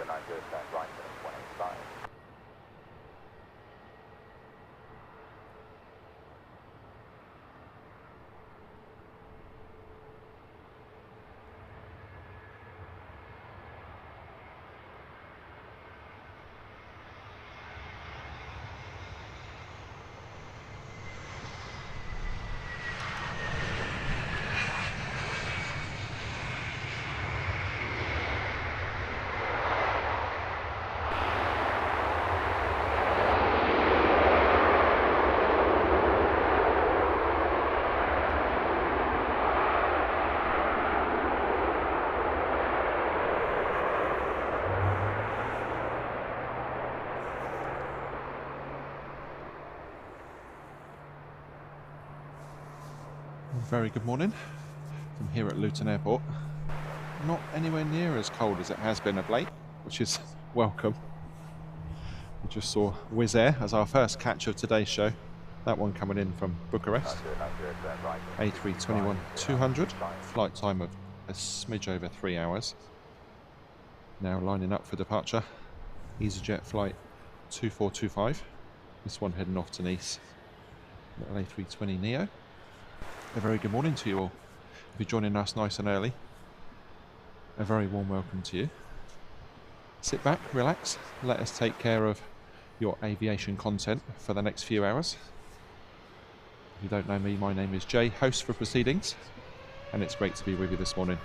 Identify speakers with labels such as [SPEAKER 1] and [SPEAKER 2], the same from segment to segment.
[SPEAKER 1] right, 185.
[SPEAKER 2] Very good morning from here at Luton Airport. Not anywhere near as cold as it has been of late, which is welcome. We just saw Wizz Air as our first catch of today's show. That one coming in from Bucharest. A321-200, flight time of a smidge over 3 hours. Now lining up for departure. EasyJet flight 2425. This one heading off to Nice. Little A320neo. A very good morning to you all. If you're joining us nice and early, a very warm welcome to you. Sit back, relax, let us take care of your aviation content for the next few hours. If you don't know me, my name is Jay, host for Proceedings, and it's great to be with you this morning.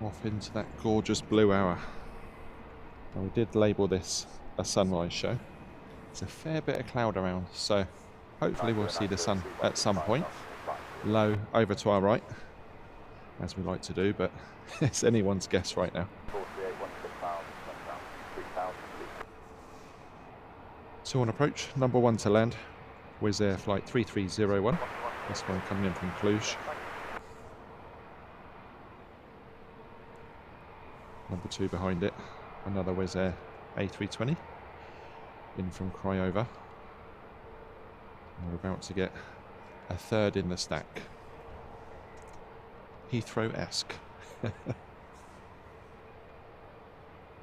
[SPEAKER 2] Off into that gorgeous blue hour. Now, we did label this a sunrise show. There's a fair bit of cloud around, so hopefully we'll see the sun at some point. Low over to our right, as we like to do, but it's anyone's guess right now. 2 on approach, number 1 to land. Wizz Air flight 3301. This one coming in from Cluj. Number 2 behind it, another Wizz Air A320 in from Craiova. We're about to get a third in the stack. Heathrow-esque.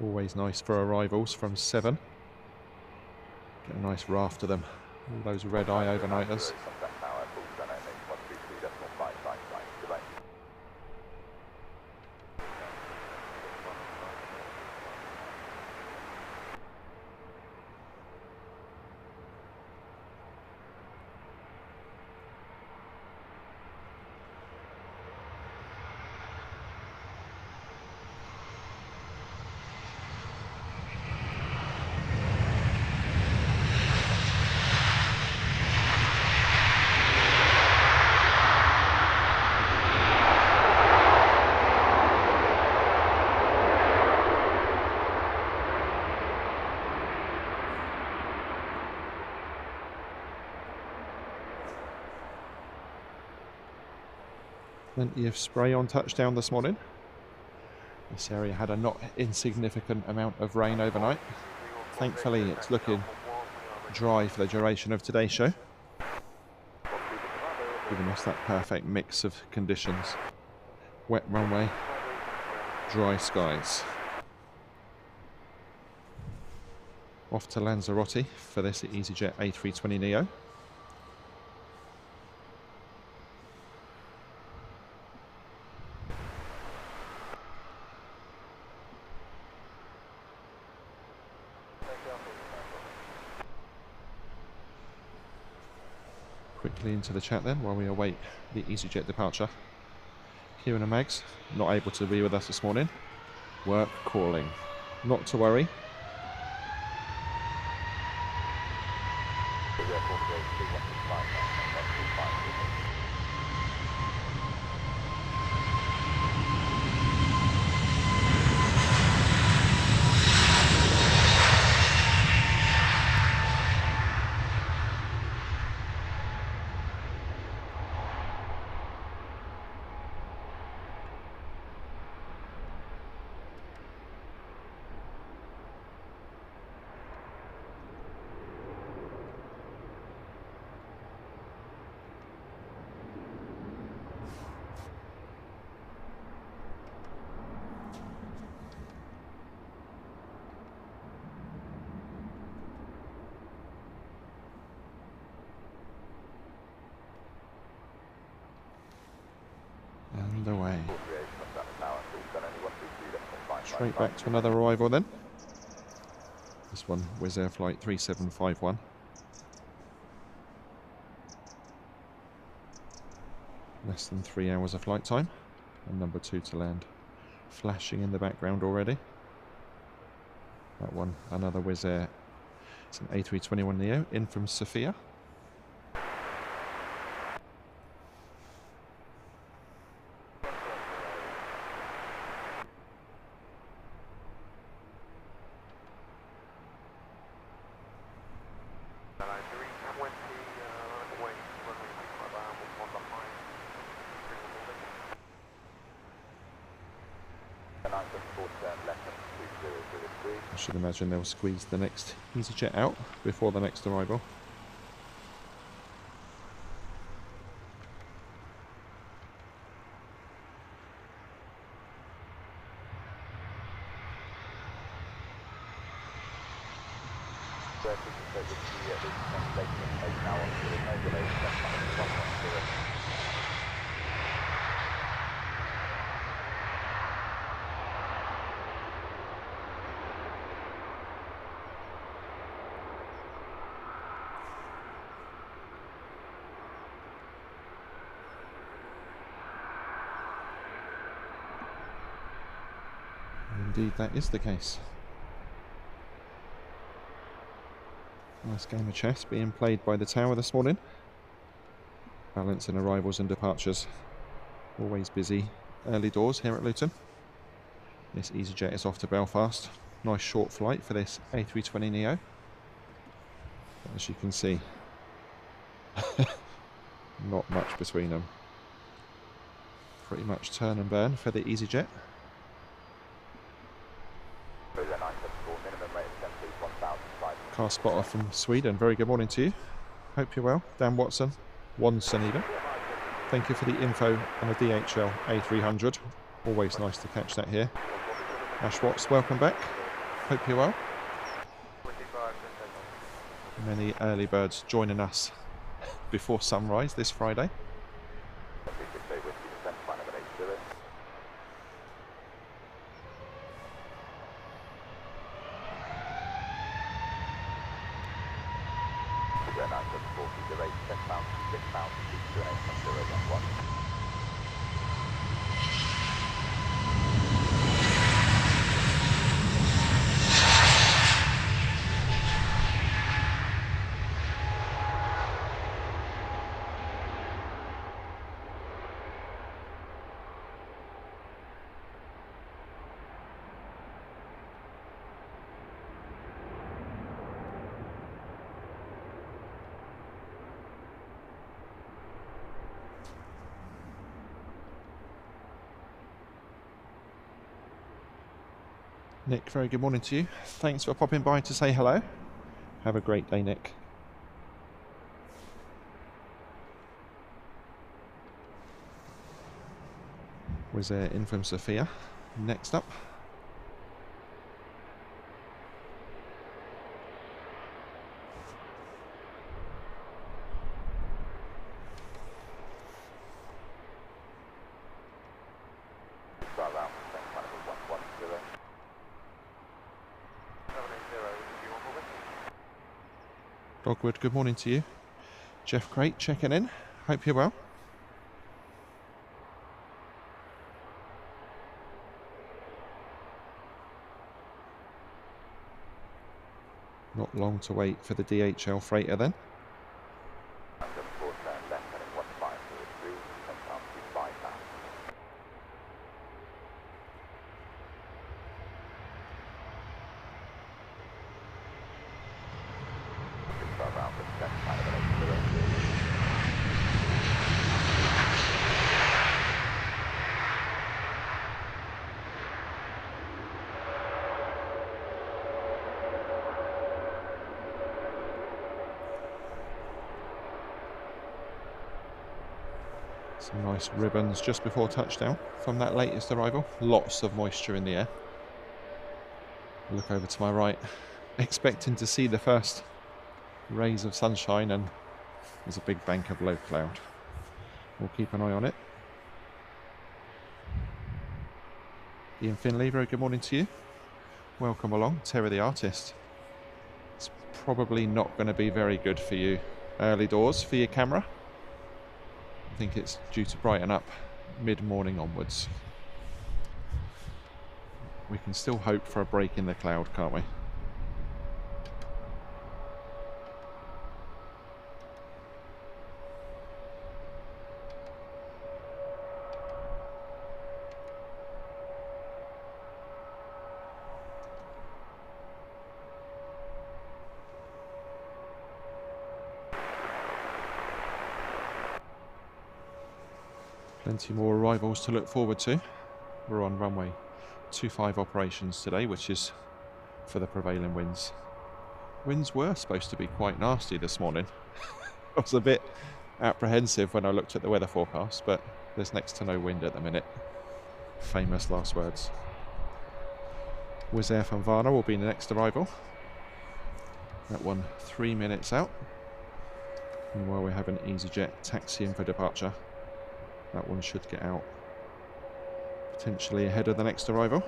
[SPEAKER 2] Always nice for arrivals from 7. Get a nice raft of them. All those red-eye overnighters. Plenty of spray on touchdown this morning. This area had a not insignificant amount of rain overnight. Thankfully, it's looking dry for the duration of today's show, giving us that perfect mix of conditions. Wet runway, dry skies. Off to Lanzarote for this EasyJet A320neo. Quickly into the chat then while we await the EasyJet departure. Kieran and Mags not able to be with us this morning. Work calling. Not to worry. And away. Straight back to another arrival then. This one, Wizz Air flight 3751. Less than 3 hours of flight time. And number 2 to land. Flashing in the background already. That one, another Wizz Air. It's an A321neo in from Sofia. I should imagine they'll squeeze the next EasyJet out before the next arrival. Indeed, that is the case. Nice game of chess being played by the tower this morning. Balancing arrivals and departures. Always busy early doors here at Luton. This EasyJet is off to Belfast. Nice short flight for this A320neo. As you can see, not much between them. Pretty much turn and burn for the EasyJet. Car spotter from Sweden, very good morning to you. Hope you're well. Dan Watson, Wanson even. Thank you for the info on the DHL A300. Always nice to catch that here. Ash Watts, welcome back. Hope you're well. Many early birds joining us before sunrise this Friday. Nick, very good morning to you. Thanks for popping by to say hello. Have a great day, Nick. Wizz Air in from Sofia. Next up. Dogwood, good morning to you. Jeff Crate checking in. Hope you're well. Not long to wait for the DHL freighter then.
[SPEAKER 1] Under 4 turn left heading 1503, 10 pounds to 5 pounds. Around the 10 pound of 80.
[SPEAKER 2] Some nice ribbons just before touchdown from that latest arrival. Lots of moisture in the air. Look over to my right, expecting to see the first rays of sunshine, and there's a big bank of low cloud. We'll keep an eye on it. Ian Finley, very good morning to you. Welcome along, Terry the Artist. It's probably not going to be very good for you early doors for your camera. I think it's due to brighten up mid-morning onwards. We can still hope for a break in the cloud, can't we? Plenty more arrivals to look forward to. We're on runway 25 operations today, which is for the prevailing winds. Winds were supposed to be quite nasty this morning. I was a bit apprehensive when I looked at the weather forecast, but there's next to no wind at the minute. Famous last words. Wizz Air from Varna will be the next arrival. That one 3 minutes out. And while we have an EasyJet taxiing for departure, that one should get out potentially ahead of the next arrival.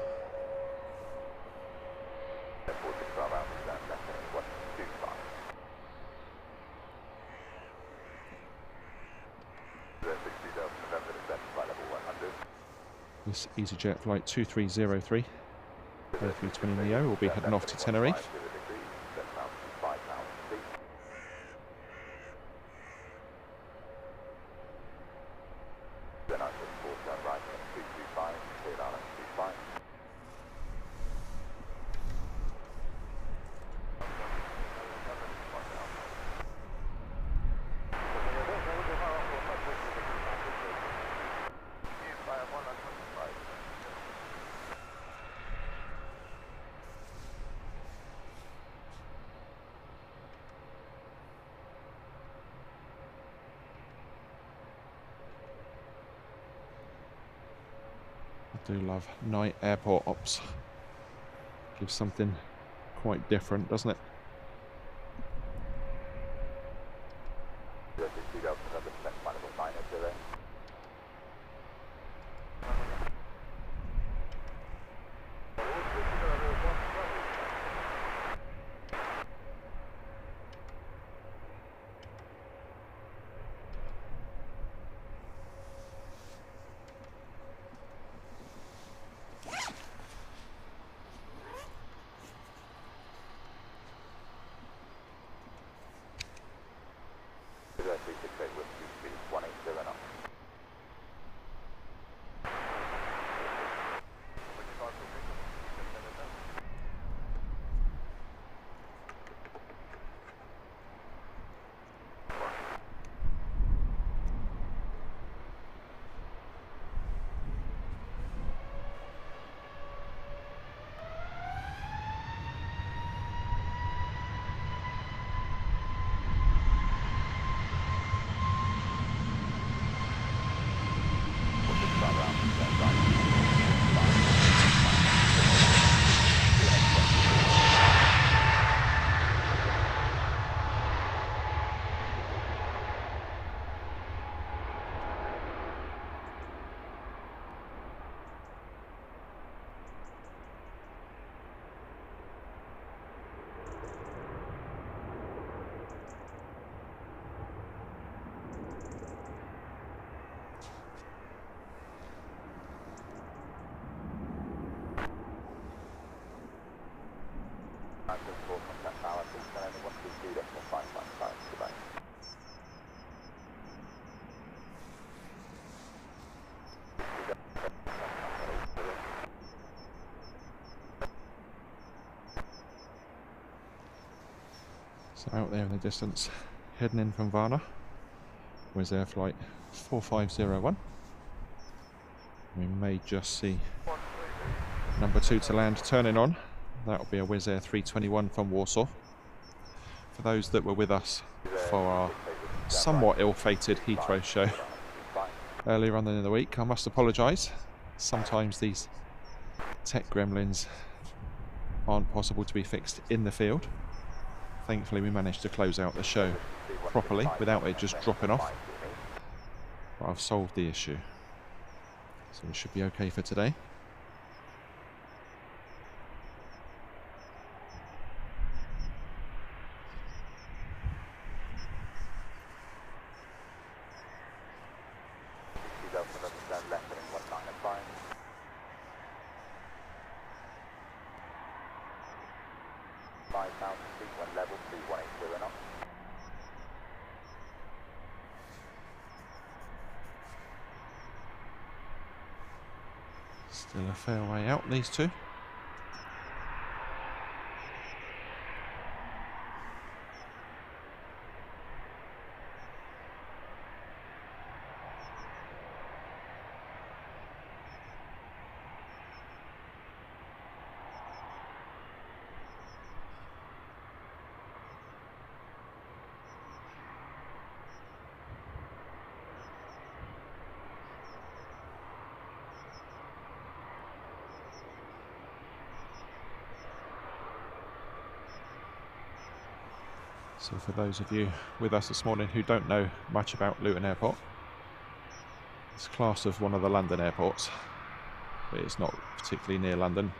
[SPEAKER 2] This EasyJet flight 2303, A320 Neo, will be heading off to Tenerife. I do love night airport ops. Gives something quite different, doesn't it? So out there in the distance, heading in from Varna, Wizz Air flight 4501. We may just see number 2 to land turning on. That'll be a Wizz Air 321 from Warsaw. For those that were with us for our somewhat ill-fated Heathrow show earlier on in the week, I must apologise. Sometimes these tech gremlins aren't possible to be fixed in the field. Thankfully we managed to close out the show properly without it just dropping off. But I've solved the issue, so we should be okay for today. Still a fair way out, these two. So for those of you with us this morning who don't know much about Luton Airport, it's classed as one of the London airports, but it's not particularly near London.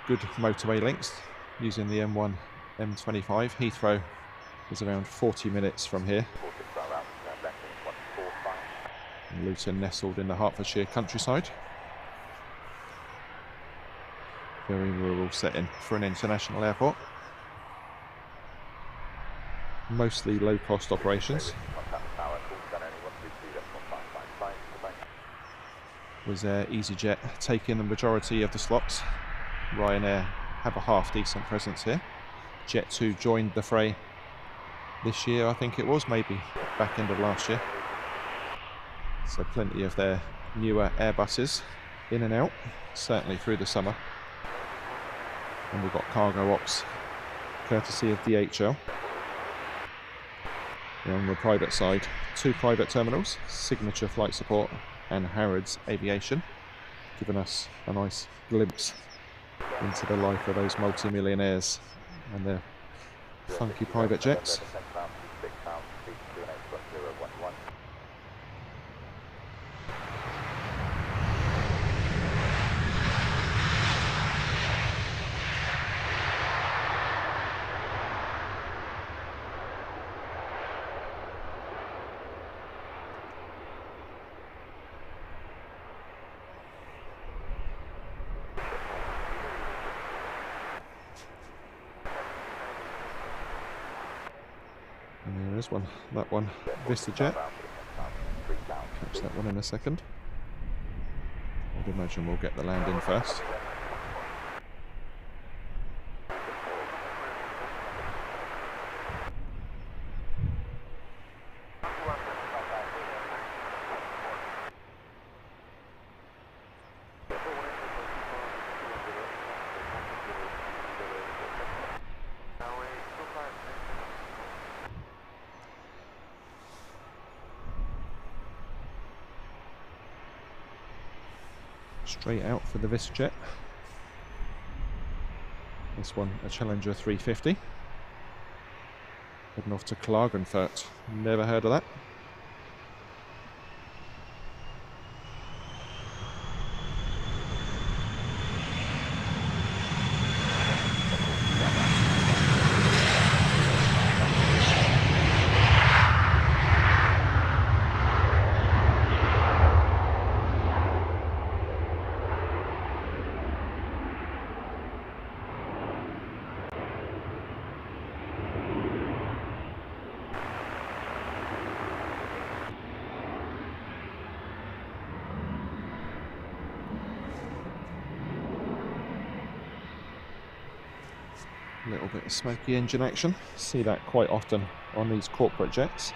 [SPEAKER 2] Good motorway links using the M1, M25. Heathrow is around 40 minutes from here. And Luton nestled in the Hertfordshire countryside. Very rural setting for an international airport. Mostly low-cost operations. Wizz Air, EasyJet taking the majority of the slots. Ryanair have a half-decent presence here. Jet2 joined the fray this year, I think it was, maybe back end of last year. So plenty of their newer Airbuses in and out, certainly through the summer. And we've got cargo ops courtesy of DHL. On the private side, 2 private terminals, Signature Flight Support and Harrods Aviation, giving us a nice glimpse into the life of those multi-millionaires and their funky private jets. And there is one, that one, VistaJet. Catch that one in a second. I'd imagine we'll get the landing first. Straight out for the VistaJet. This one a Challenger 350. Heading off to Klagenfurt. Never heard of that. A little bit of smoky engine action. See that quite often on these corporate jets.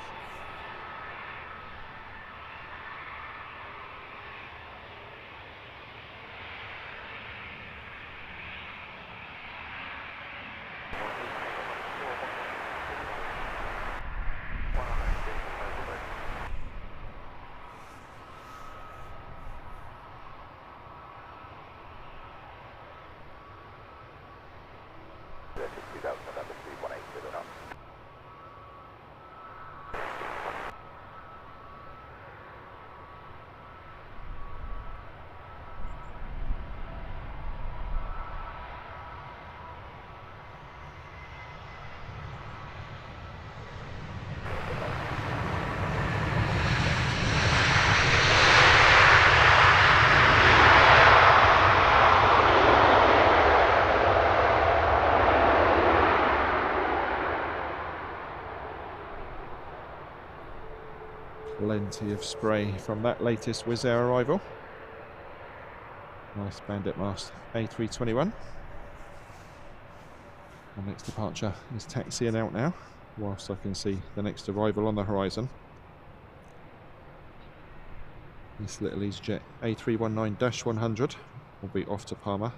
[SPEAKER 2] Plenty of spray from that latest Wizz Air arrival. Nice bandit mast A321. Our next departure is taxiing out now, whilst I can see the next arrival on the horizon. This little EasyJet A319-100 will be off to Palma.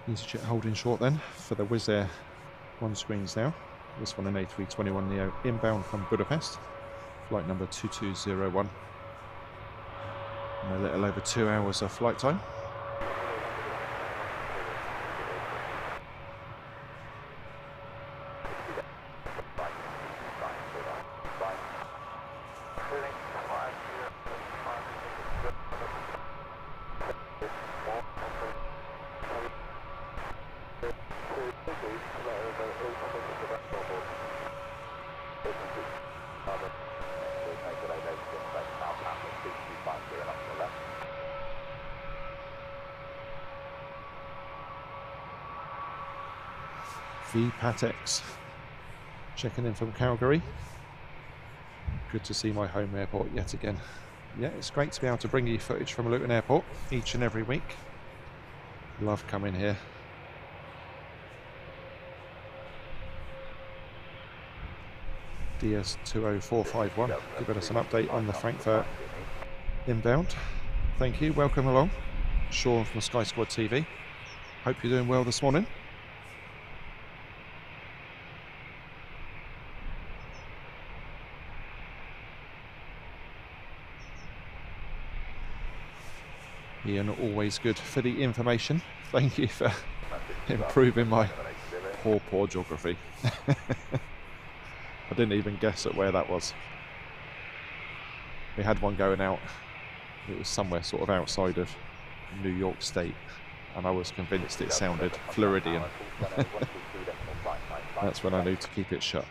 [SPEAKER 2] EasyJet holding short then for the Wizz Air on screens now. This one an A321 Neo inbound from Budapest, flight number 2201. And a little over 2 hours of flight time. V Patex checking in from Calgary. Good to see my home airport yet again. Yeah, it's great to be able to bring you footage from Luton Airport each and every week. Love coming here. DS20451 giving us an update on the Frankfurt inbound. Thank you, welcome along. Sean from Sky Squad TV. Hope you're doing well this morning. Ian, always good for the information. Thank you for improving my poor geography. I didn't even guess at where that was. We had one going out. It was somewhere sort of outside of New York State, and I was convinced it sounded Floridian. That's when I knew to keep it shut.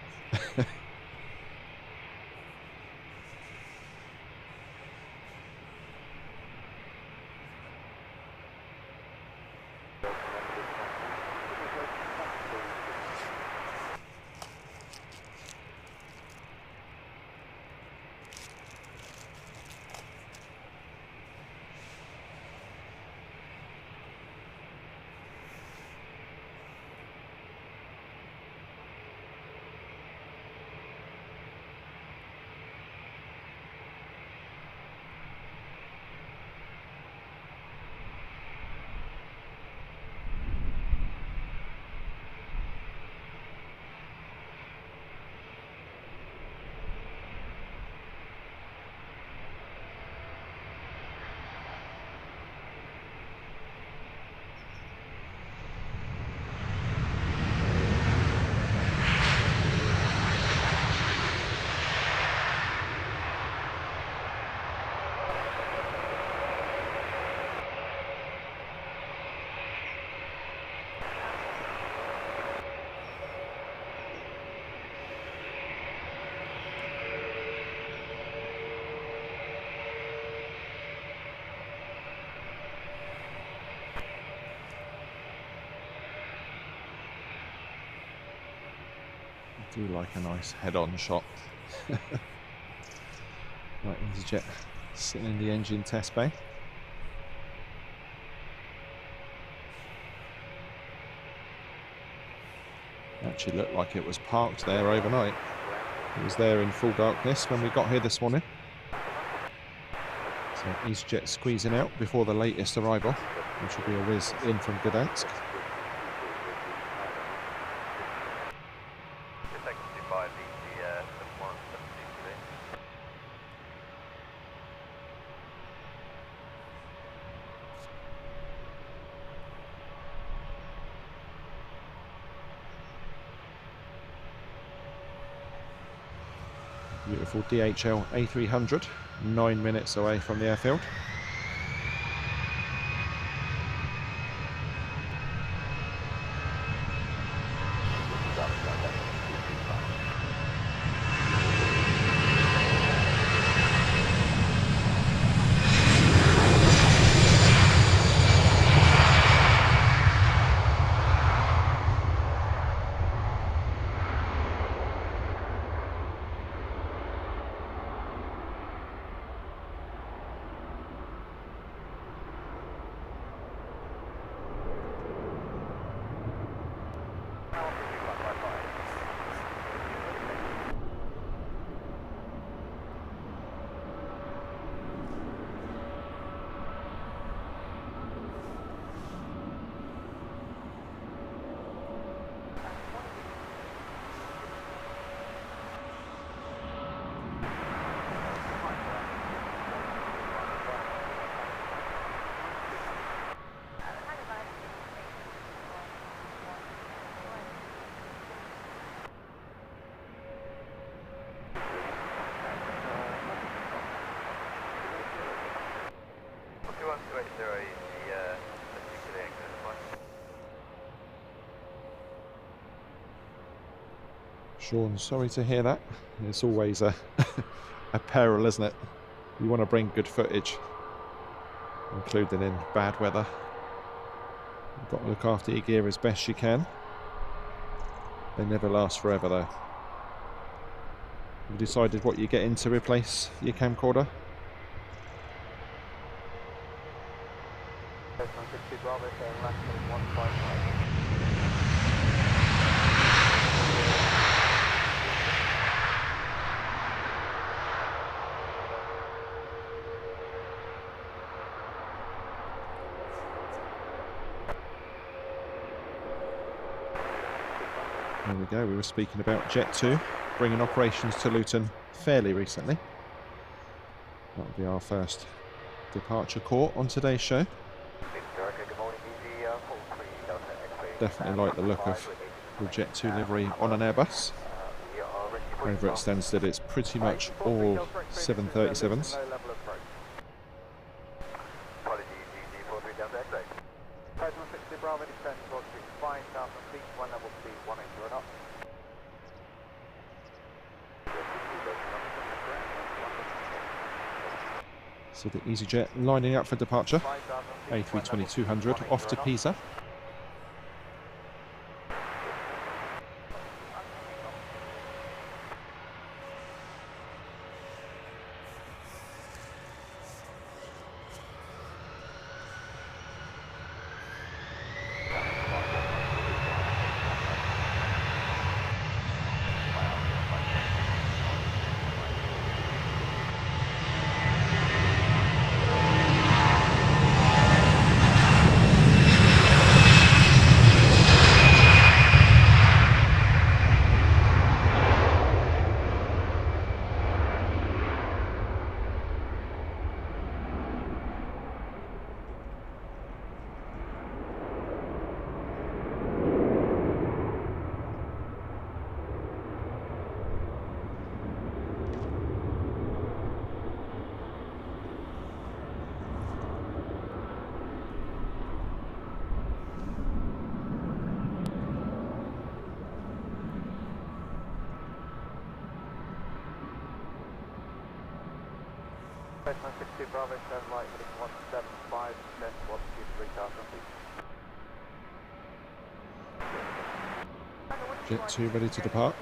[SPEAKER 2] Do like a nice head-on shot. Right, EasyJet sitting in the engine test bay. Actually looked like it was parked there overnight. It was there in full darkness when we got here this morning. So EasyJet squeezing out before the latest arrival, which will be a Wizz in from Gdansk. Beautiful DHL A300, 9 minutes away from the airfield. Sean, sorry to hear that. It's always a peril, isn't it? You want to bring good footage, including in bad weather. You've got to look after your gear as best you can. They never last forever, though. Have you decided what you're getting to replace your camcorder? There we go, we were speaking about Jet 2 bringing operations to Luton fairly recently. That'll be our first departure call on today's show. Definitely like the look of the Jet 2 livery on an Airbus. Over at Stansted it's pretty much all 737s. So the EasyJet lining up for departure. A320-200 off to Pisa. Jet 2 ready to depart.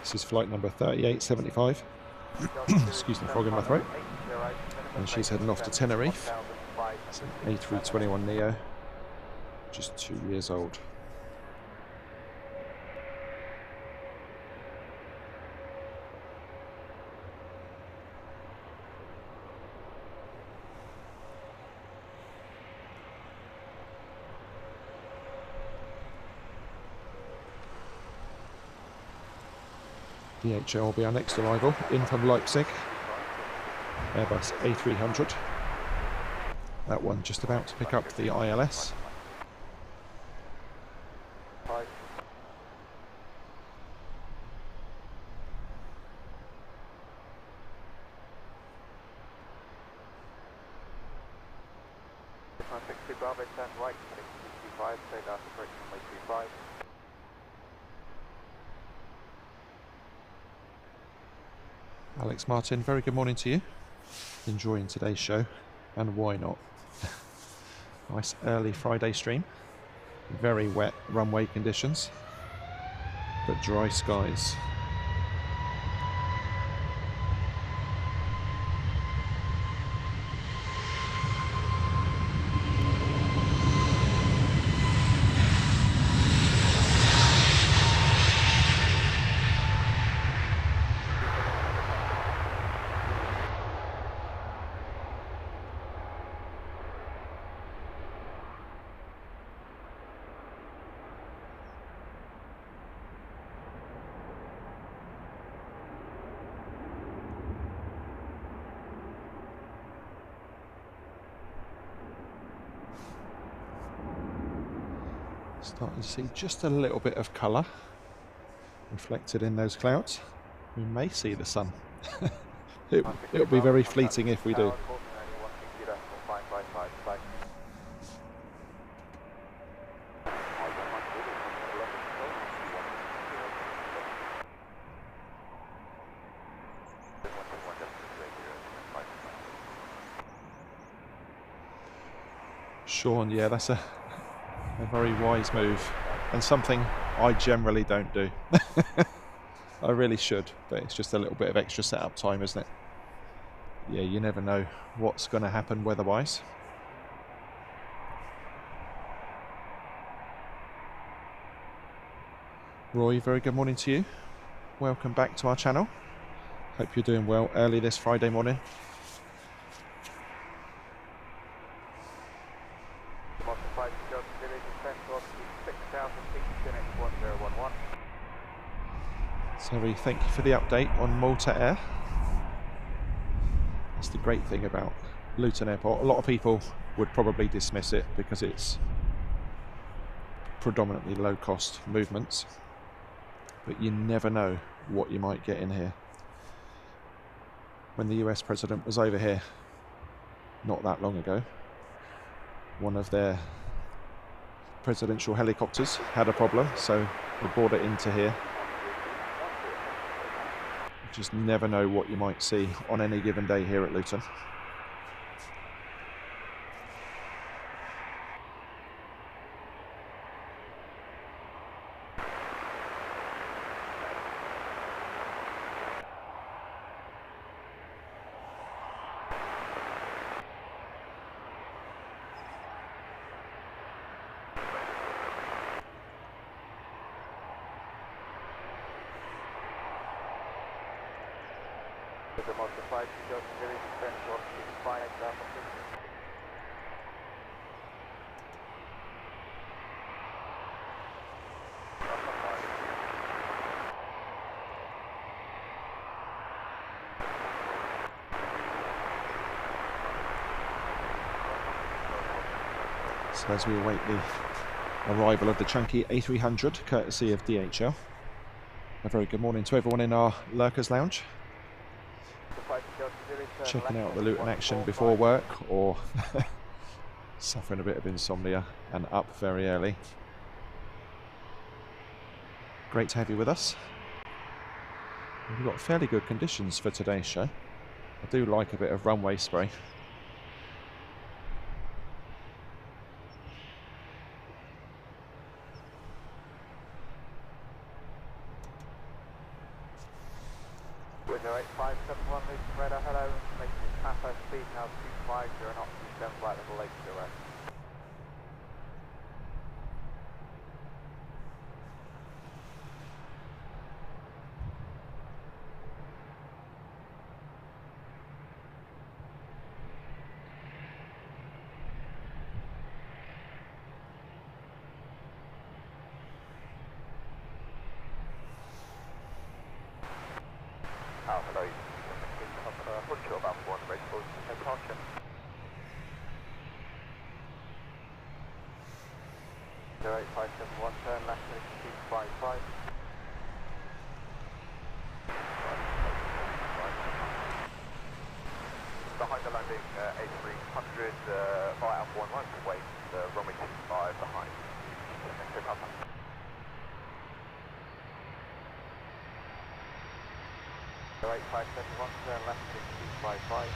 [SPEAKER 2] This is flight number 3875. Excuse the frog in my throat. And she's heading off to Tenerife. It's an A321neo, just 2 years old. DHL will be our next arrival, in from Leipzig. Airbus A300. That one just about to pick up the ILS. Alex Martin, very good morning to you. Enjoying today's show, and why not? Nice early Friday stream. Very wet runway conditions, but dry skies. Starting to see just a little bit of colour reflected in those clouds. We may see the sun. It'll be very fleeting if we do. Sean, yeah, that's a very wise move, and something I generally don't do. I really should, but it's just a little bit of extra setup time, isn't it? Yeah, you never know what's going to happen weather-wise. Roy, very good morning to you. Welcome back to our channel. Hope you're doing well early this Friday morning. Terry, thank you for the update on Malta Air. That's the great thing about Luton Airport. A lot of people would probably dismiss it because it's predominantly low-cost movements, but you never know what you might get in here. When the US president was over here not that long ago, one of their presidential helicopters had a problem, so they brought it into here. Just never know what you might see on any given day here at Luton. So as we await the arrival of the chunky A300, courtesy of DHL. A very good morning to everyone in our Lurkers Lounge. Checking out the Luton action before work, or suffering a bit of insomnia and up very early. Great to have you with us. We've got fairly good conditions for today's show. I do like a bit of runway spray.
[SPEAKER 1] Wizz Air 8571, Luton Radar, hello, information Papa, speed now 250 knots, 27 flight level 80. Hello, hold short about 400 ready for departure. Zero 8571, turn left heading 255. Behind the landing, A300, via Alpha 1 right away, runway 25 behind. Thank you, Papa. Zero 8571, turn left heading 255.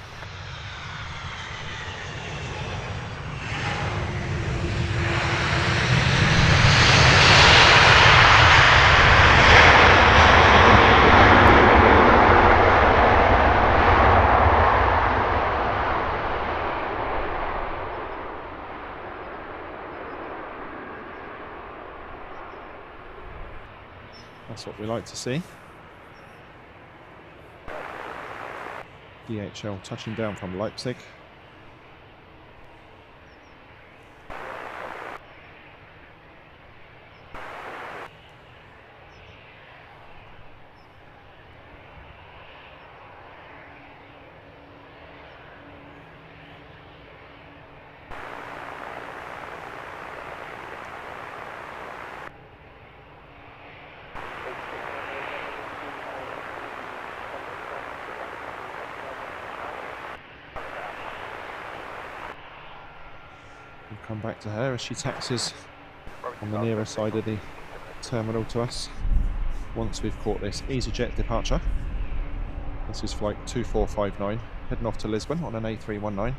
[SPEAKER 2] That's what we like to see. DHL touching down from Leipzig. We'll come back to her as she taxis on the nearer side of the terminal to us once we've caught this EasyJet departure. This is flight 2459 heading off to Lisbon on an A319.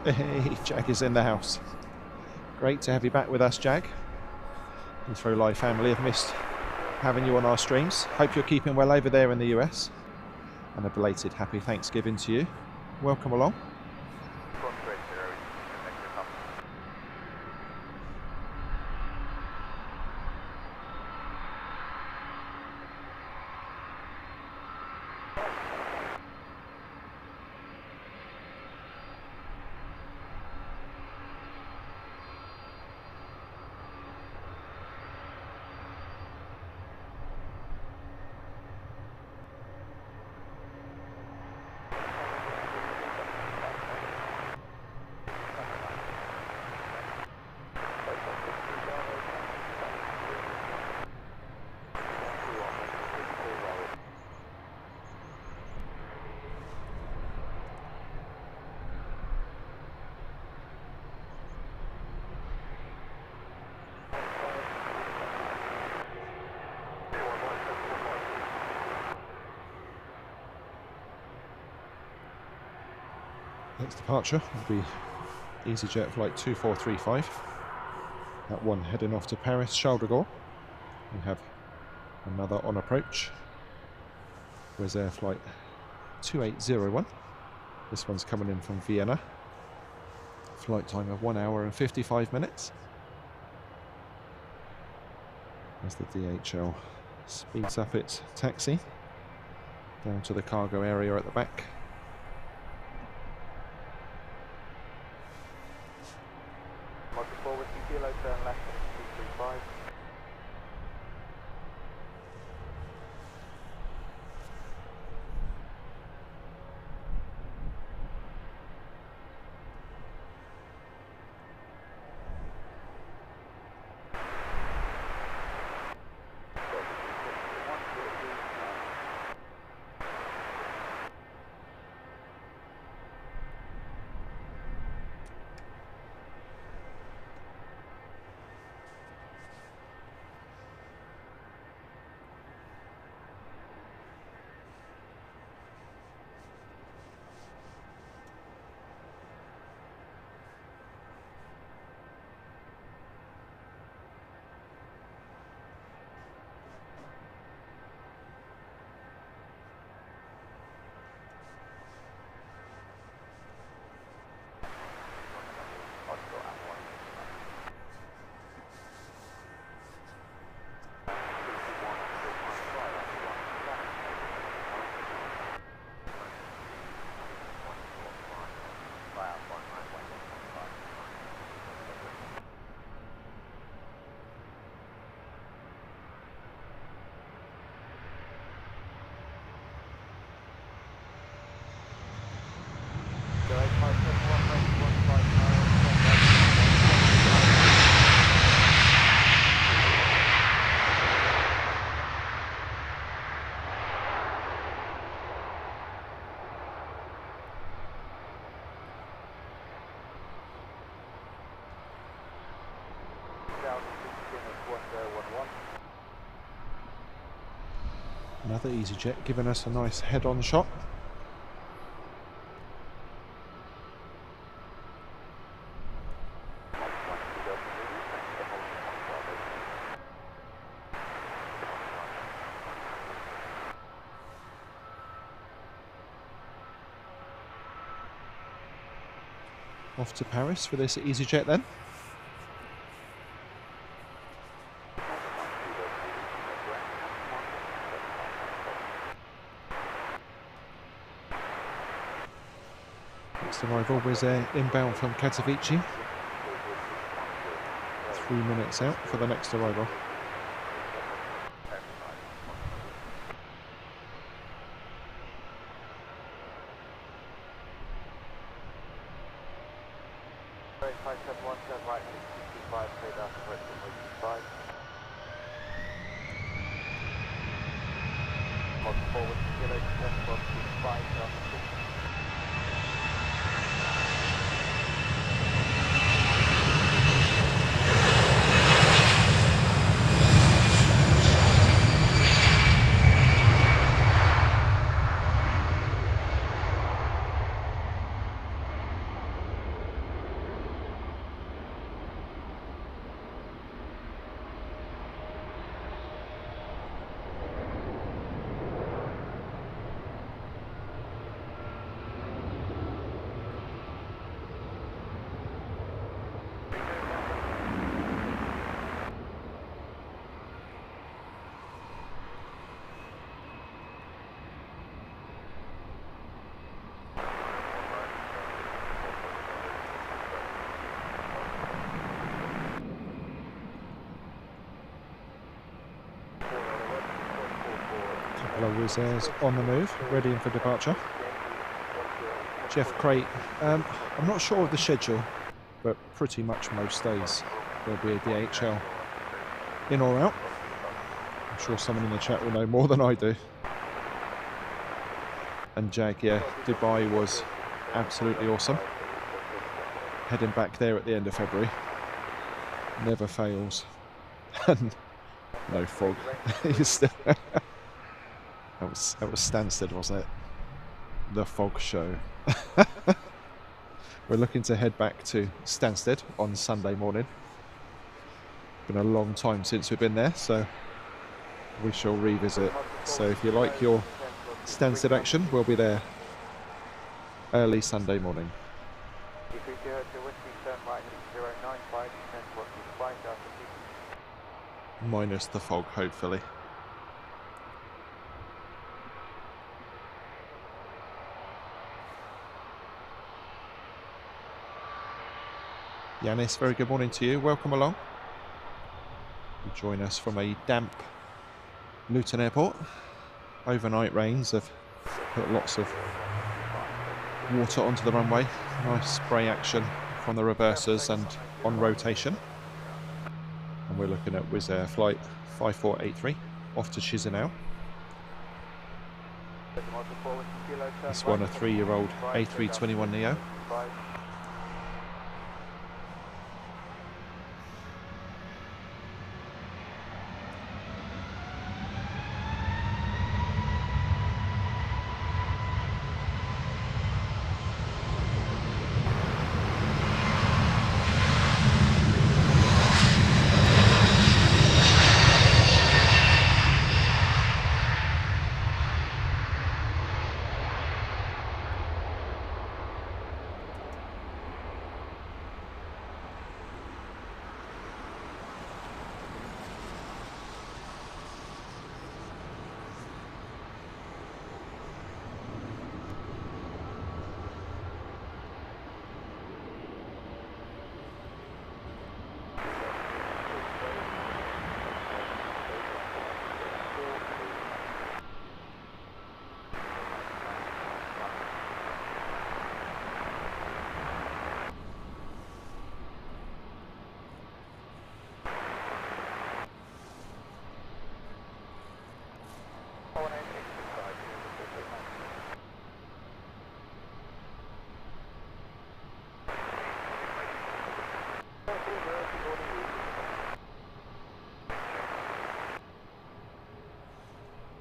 [SPEAKER 2] Hey, Jag is in the house. Great to have you back with us, Jag. LHRLive family have missed having you on our streams. Hope you're keeping well over there in the US. And a belated happy Thanksgiving to you. Welcome along. Next departure will be EasyJet flight 2435. That one heading off to Paris, Charles de Gaulle. We have another on approach. Wizz Air flight 2801. This one's coming in from Vienna. Flight time of 1 hour and 55 minutes. As the DHL speeds up its taxi. Down to the cargo area at the back.
[SPEAKER 1] Mark forward, kilo, turn left, 235.
[SPEAKER 2] Another EasyJet giving us a nice head-on shot. Off to Paris for this EasyJet then. Next arrival, Wizz Air inbound from Katowice. 3 minutes out for the next arrival. Wizz Air's on the move, readying for departure. Jeff Crate, I'm not sure of the schedule, but pretty much most days there'll be a DHL in or out. I'm sure someone in the chat will know more than I do. And Jag, yeah, Dubai was absolutely awesome. Heading back there at the end of February. Never fails. And no fog. That was Stansted, wasn't it? The fog show. We're looking to head back to Stansted on Sunday morning. Been a long time since we've been there, so we shall revisit. So if you like your Stansted action, we'll be there early Sunday morning. Minus the fog, hopefully. Yanis, very good morning to you. Welcome along. You join us from a damp Luton Airport. Overnight rains have put lots of water onto the runway. Nice spray action from the reversers and on rotation. And we're looking at Wizz Air flight 5483 off to Chisinau. This one a 3-year-old A321neo.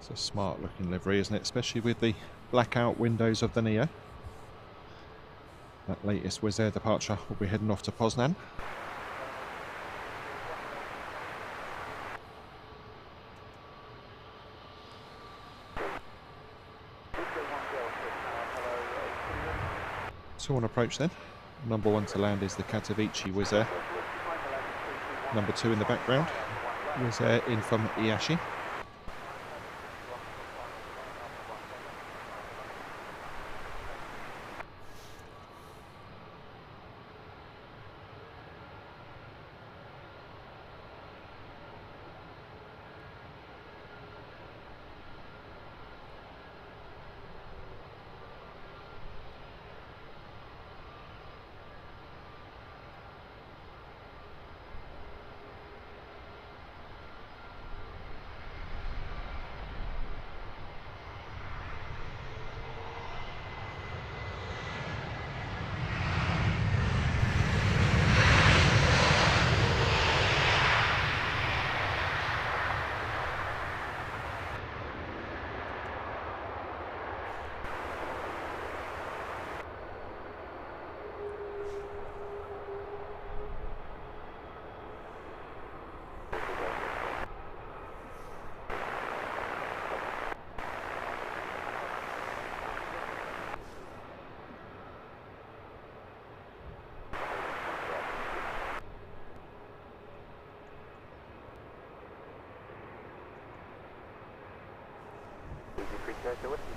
[SPEAKER 2] It's a smart looking livery, isn't it? Especially with the blackout windows of the Neo. That latest Wizz Air departure will be heading off to Poznan. So on approach then. Number 1 to land is the Katowice Wizz Air. Number 2 in the background, Wizz Air in from Aviation.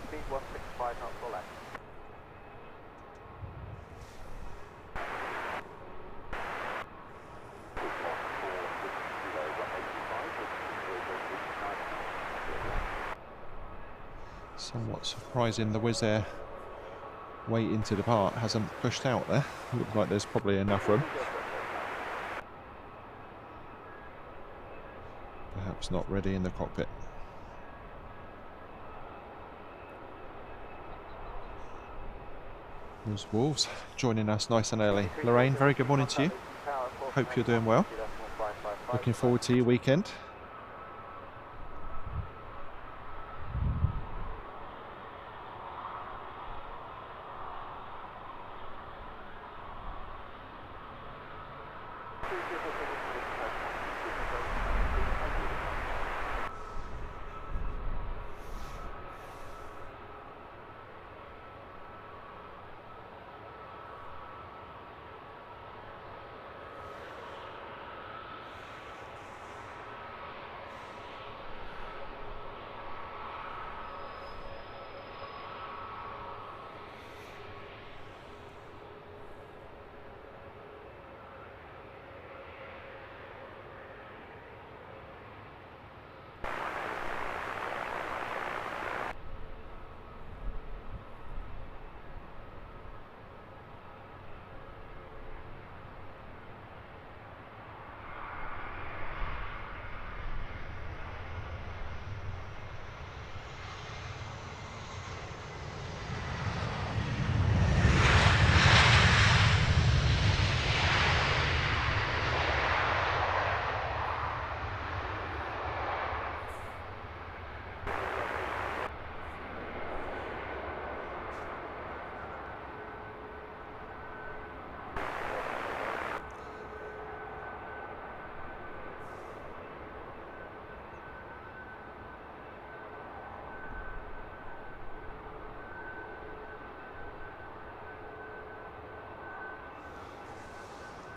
[SPEAKER 1] Speed 165 knots or less.
[SPEAKER 2] Somewhat surprising the Wizz Air waiting to depart hasn't pushed out there. Looks like there's probably enough room. Perhaps not ready in the cockpit. There's Wolves joining us nice and early. Lorraine, very good morning to you. Hope you're doing well. Looking forward to your weekend.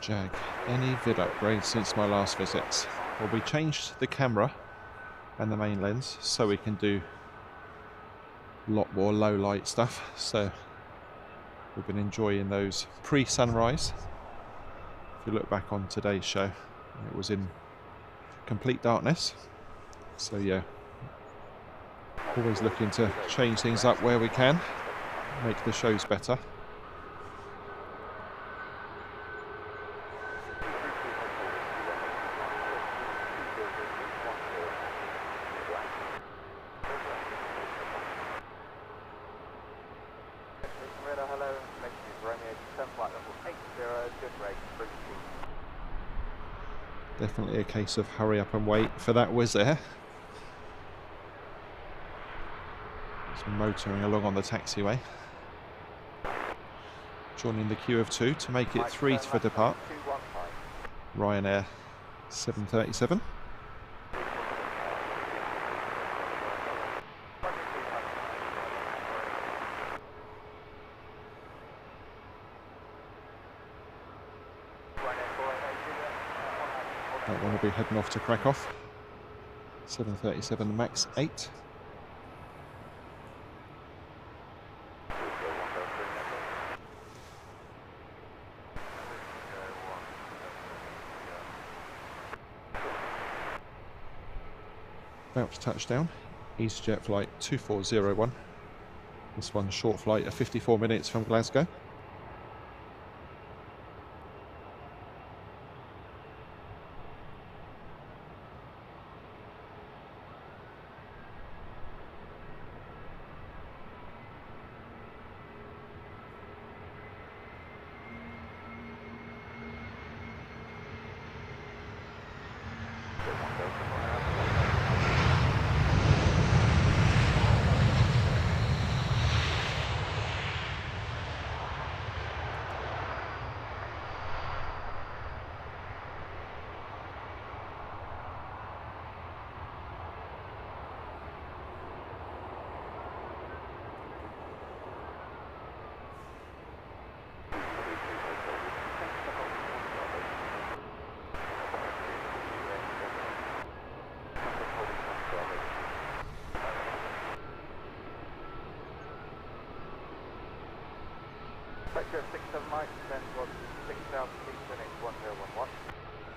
[SPEAKER 2] Jag, any vid upgrades since my last visit? Well, we changed the camera and the main lens so we can do a lot more low light stuff. So we've been enjoying those pre-sunrise. If you look back on today's show, it was in complete darkness. So yeah, always looking to change things up where we can, make the shows better. Definitely a case of hurry up and wait for that Wizz Air. It's motoring along on the taxiway. Joining the queue of 2 to make it 3 for depart. Ryanair 737. That one will be heading off to Krakow. 737 MAX 8. About to touch down. EasyJet flight 2401. This one's short flight of 54 minutes from Glasgow.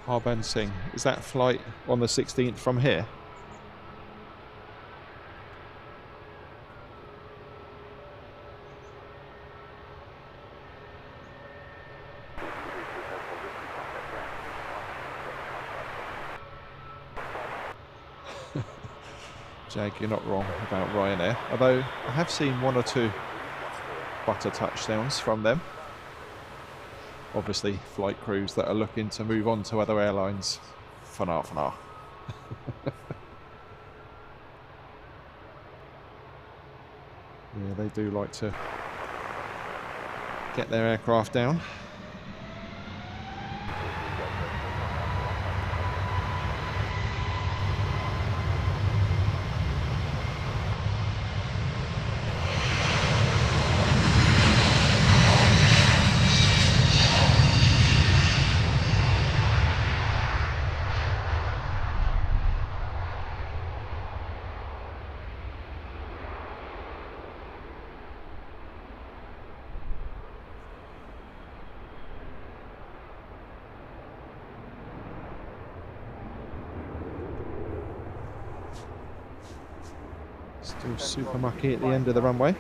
[SPEAKER 2] Harban Singh, is that flight on the 16th from here? Jag, you're not wrong about Ryanair, although I have seen 1 or 2 butter touchdowns from them. Obviously flight crews that are looking to move on to other airlines. Fanar. Yeah, they do like to get their aircraft down. Still super mucky at the end of the runway.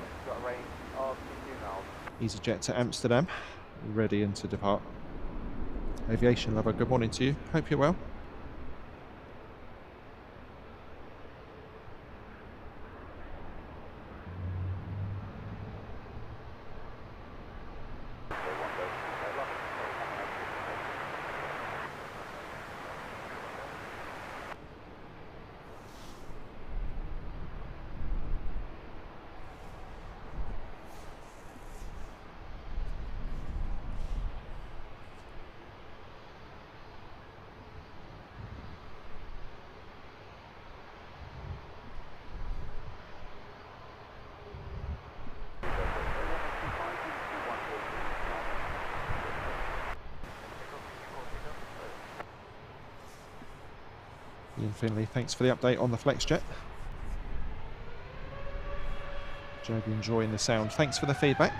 [SPEAKER 2] EasyJet to Amsterdam, ready to depart. Aviation lover, good morning to you. Hope you're well. Ian Finley, thanks for the update on the FlexJet. Jag enjoying the sound. Thanks for the feedback.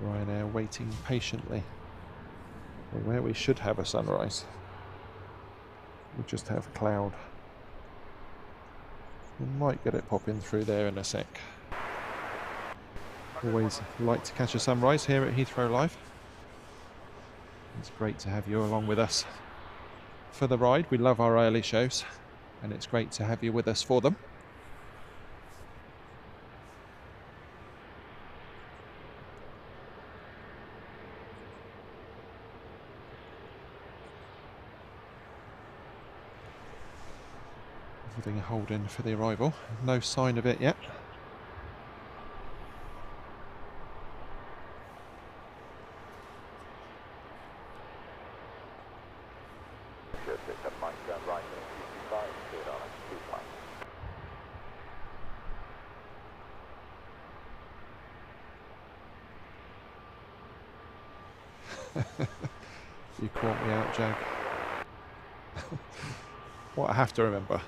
[SPEAKER 2] Ryanair waiting patiently for where we should have a sunrise. We just have a cloud. We might get it popping through there in a sec. Always like to catch a sunrise here at Heathrow Live. It's great to have you along with us for the ride. We love our early shows, and it's great to have you with us for them. Everything holding for the arrival. No sign of it yet. You caught me out, Jag. What I have to remember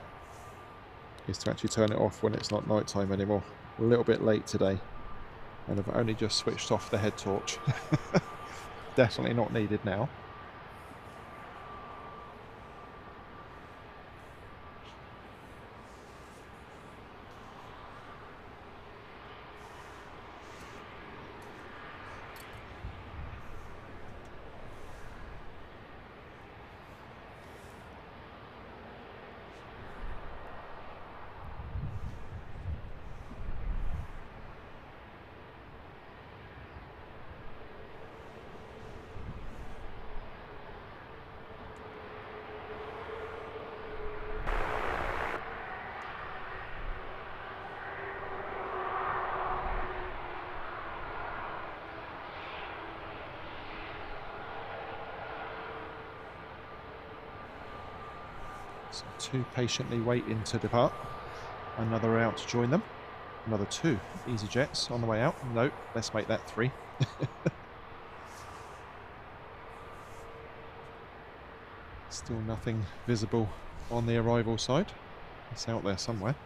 [SPEAKER 2] is to actually turn it off when it's not night time anymore. A little bit late today, and I've only just switched off the head torch. Definitely not needed now. So two patiently waiting to depart. Another out to join them. Another two EasyJets on the way out. No, let's make that three. Still nothing visible on the arrival side. It's out there somewhere.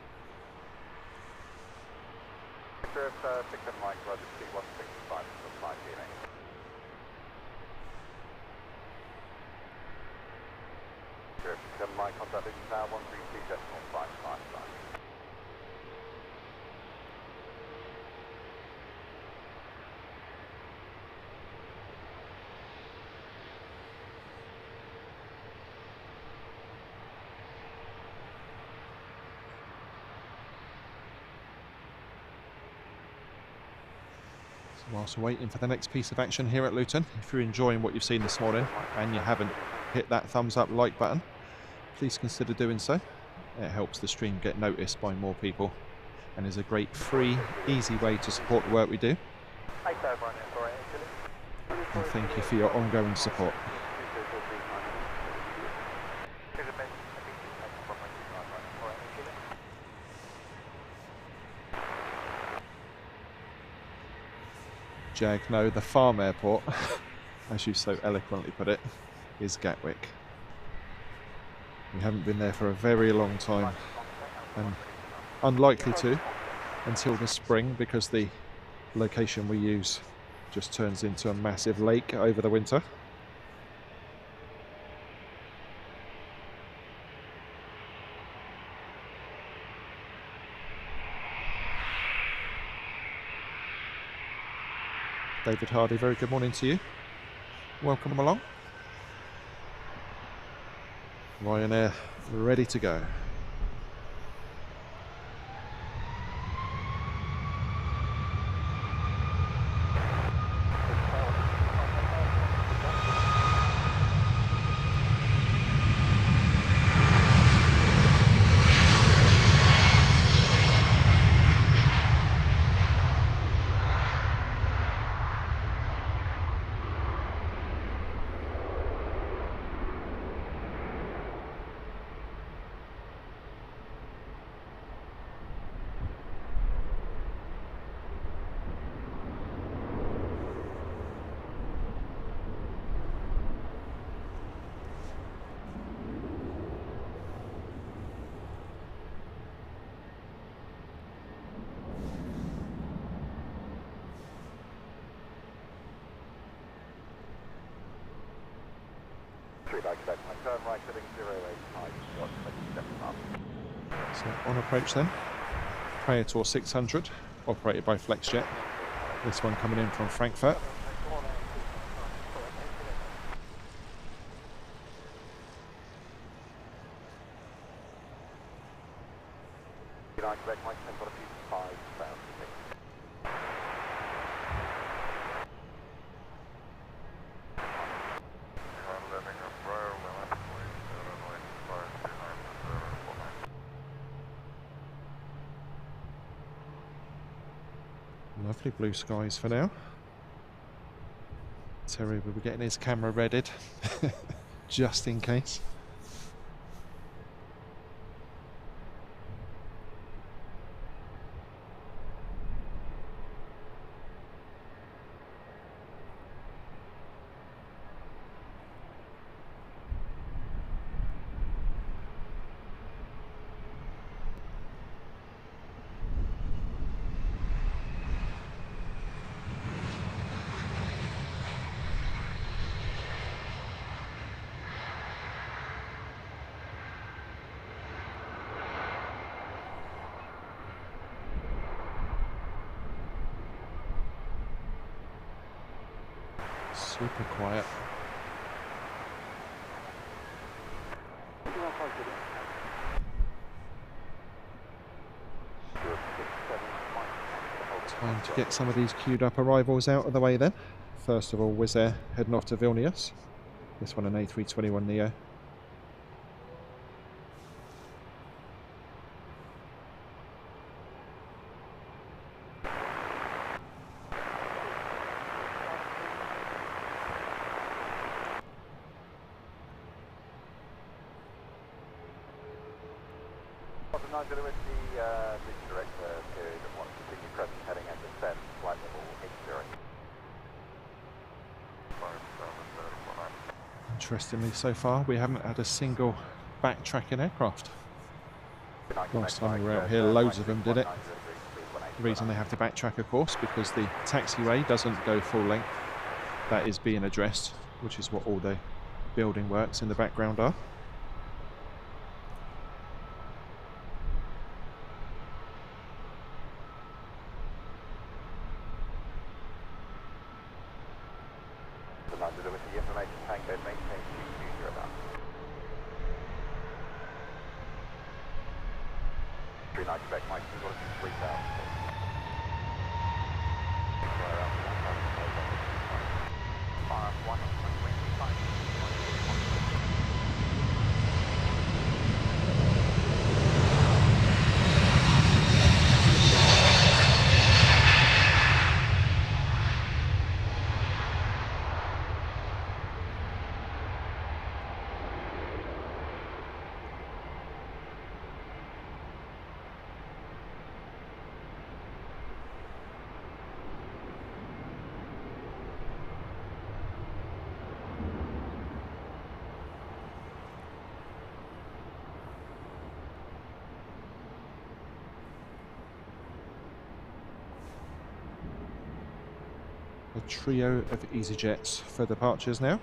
[SPEAKER 1] My contact is 132 decimal 555.
[SPEAKER 2] So whilst we're waiting for the next piece of action here at Luton, if you're enjoying what you've seen this morning and you haven't hit that thumbs up like button, please consider doing so. It helps the stream get noticed by more people and is a great, free, easy way to support the work we do. And thank you for your ongoing support. Jag, no, the farm airport, as you so eloquently put it, is Gatwick. We haven't been there for a very long time, and unlikely to until the spring, because the location we use just turns into a massive lake over the winter. David Hardy, very good morning to you. Welcome along. Ryanair ready to go. So on approach then, Praetor 600, operated by FlexJet. This one coming in from Frankfurt. Lovely blue skies for now. Terry will be getting his camera readied just in case. Super quiet. Time to get some of these queued up arrivals out of the way then. First of all, Wizz Air heading off to Vilnius. This one an A321neo. Interestingly, so far we haven't had a single backtracking aircraft. Last time we were out here, loads of them did it. The reason they have to backtrack, of course, because the taxiway doesn't go full length. That is being addressed, which is what all the building works in the background are. A trio of EasyJets for departures now.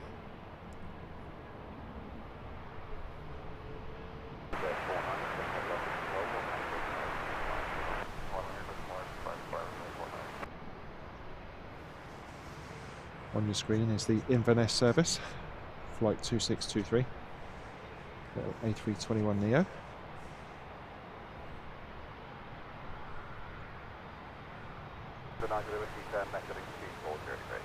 [SPEAKER 2] On your screen is the Inverness service, flight 2623. Little A321neo.
[SPEAKER 1] The 9 Liberty turn method 2403.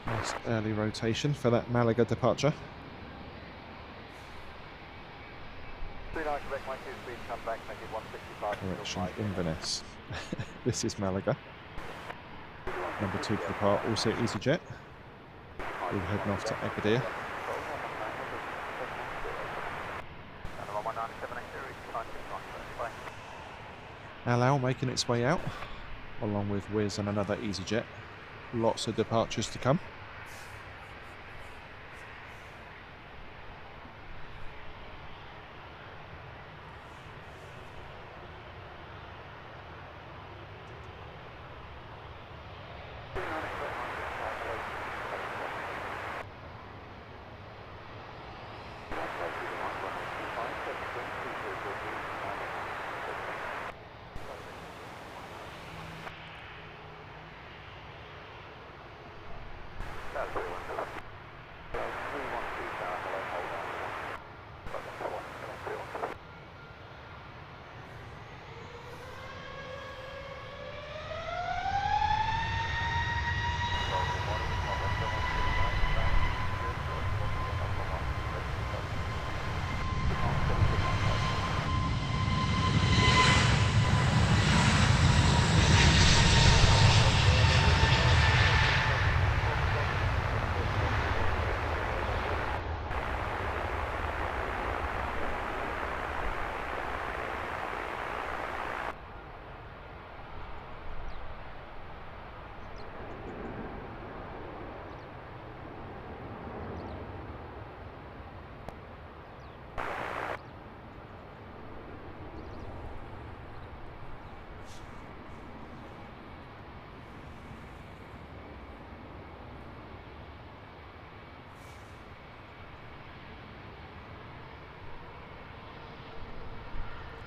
[SPEAKER 2] Nice early rotation for that Malaga departure. Correction, Inverness. This is Malaga. Number 2 to depart, also EasyJet. We're heading off to Agadir. Al Al making its way out, along with Wizz and another EasyJet. Lots of departures to come.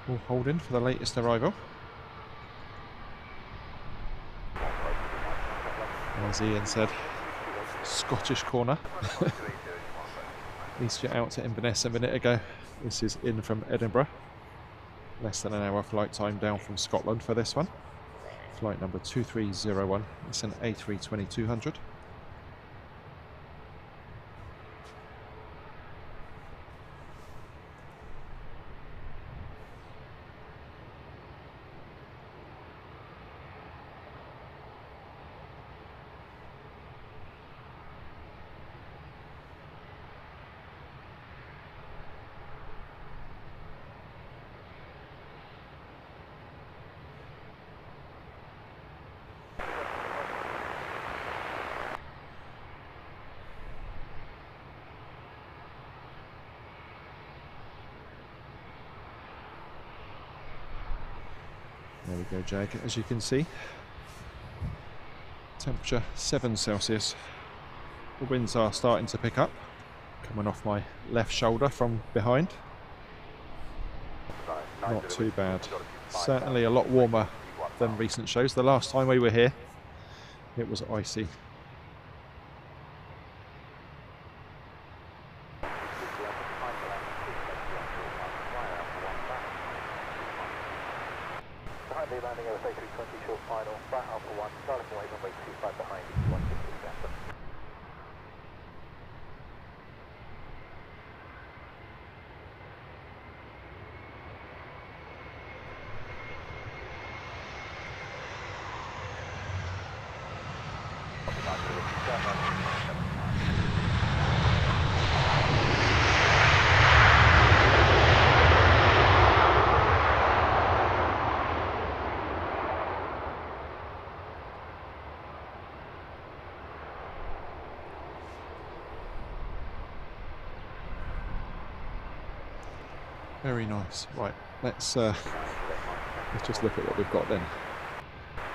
[SPEAKER 2] All holding for the latest arrival. As Ian said, Scottish corner. EasyJet out to Inverness a minute ago. This is in from Edinburgh. Less than an hour flight time down from Scotland for this one. Flight number 2301. It's an A320-200. There we go, Jag. As you can see, temperature 7 Celsius. The winds are starting to pick up, coming off my left shoulder from behind. Not too bad. Certainly a lot warmer than recent shows. The last time we were here, it was icy. Very nice. Right, let's just look at what we've got then.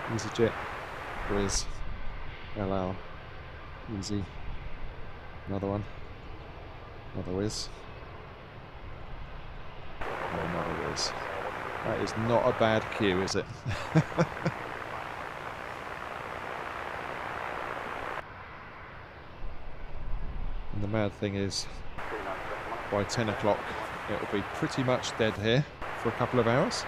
[SPEAKER 2] EasyJet, Wizz, LL, Easy, another one, another Wizz, and another Wizz. That is not a bad queue, is it? And the mad thing is, by 10 o'clock it'll be pretty much dead here for a couple of hours.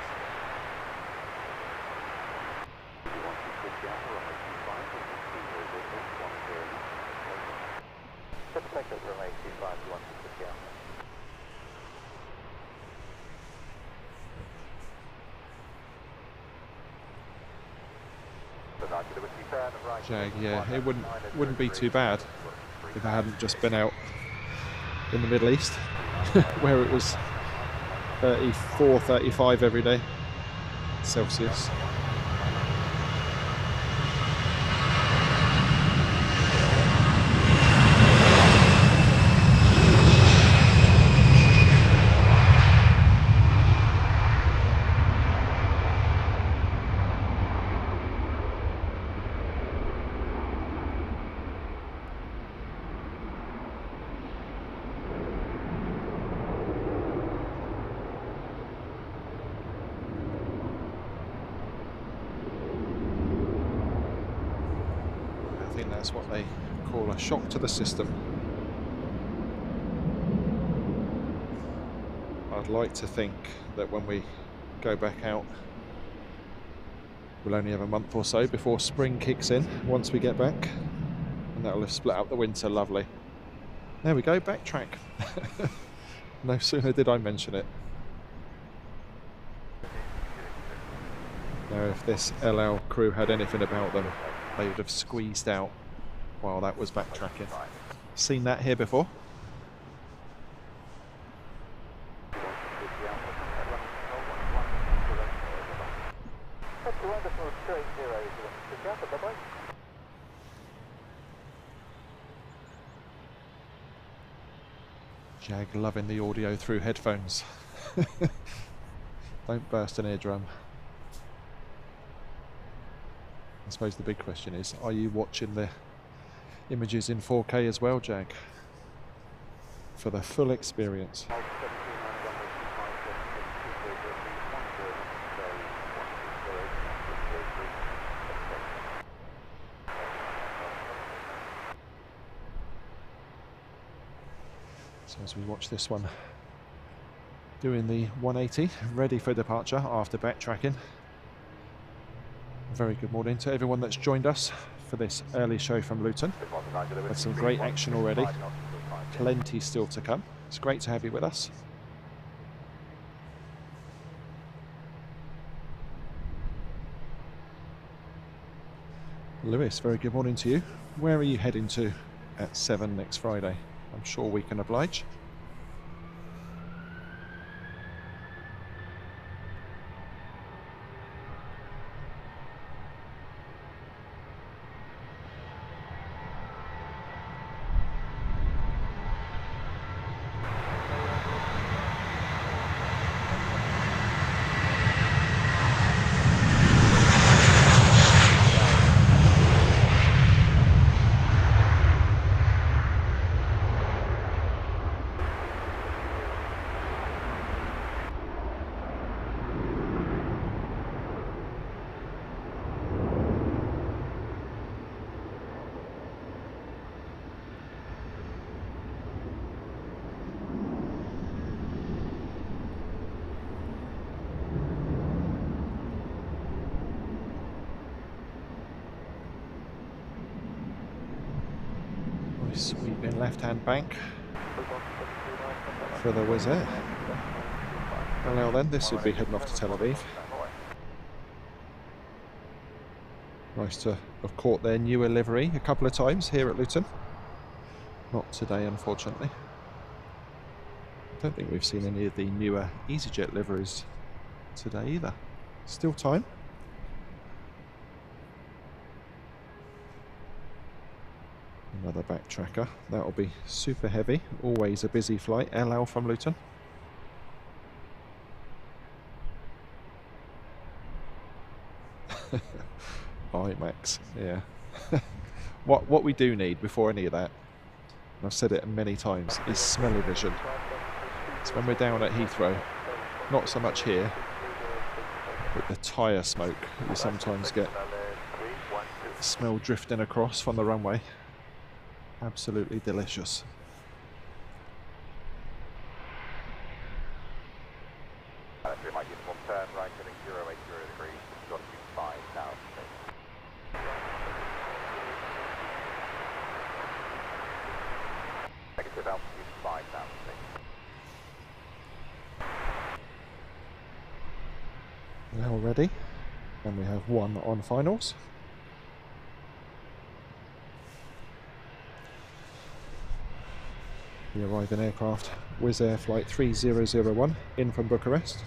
[SPEAKER 2] Jag, yeah, it wouldn't be too bad if I hadn't just been out in the Middle East where it was 34, 35 every day Celsius. I think that's what they call a shock to the system. I'd like to think that when we go back out, we'll only have a month or so before spring kicks in once we get back, and that'll have split up the winter lovely. There we go, backtrack. No sooner did I mention it. Now if this LL crew had anything about them, they would have squeezed out while that was backtracking. Seen that here before? Jag loving the audio through headphones. Don't burst an eardrum. I suppose the big question is, are you watching the images in 4K as well, Jag? For the full experience. So as we watch this one, doing the 180, ready for departure after backtracking. Very good morning to everyone that's joined us for this early show from Luton. Had some great action already, plenty still to come. It's great to have you with us. Lewis, very good morning to you. Where are you heading to at 7 next Friday? I'm sure we can oblige. Sweeping left-hand bank for the Wizz Air. Well, now then, this would be heading off to Tel Aviv. Nice to have caught their newer livery a couple of times here at Luton. Not today, unfortunately. I don't think we've seen any of the newer EasyJet liveries today either. Still time. Another backtracker. That'll be super heavy. Always a busy flight. LL from Luton. Alright, Max. Yeah. What we do need before any of that, and I've said it many times, is smell-o-vision. It's when we're down at Heathrow, not so much here, but the tyre smoke you sometimes get. Smell drifting across from the runway. Absolutely delicious.
[SPEAKER 1] Turn right heading 080 degrees, got to be 5 now. Negative altitude 5 now.
[SPEAKER 2] Now ready, and we have one on finals. The arriving aircraft, Wizz Air flight 3001 in from Bucharest.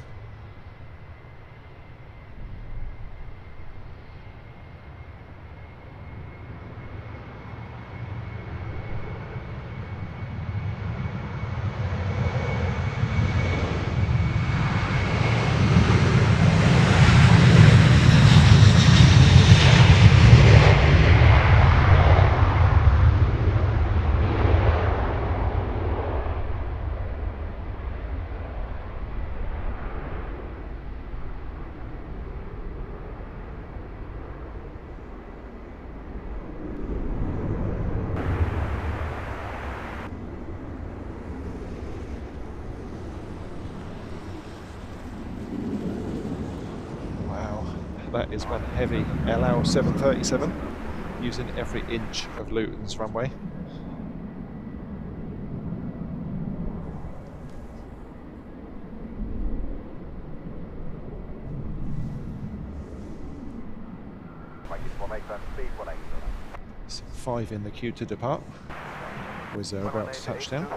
[SPEAKER 2] That is one heavy LL 737, using every inch of Luton's runway. It's 5 in the queue to depart. Wizz Air about to touch down.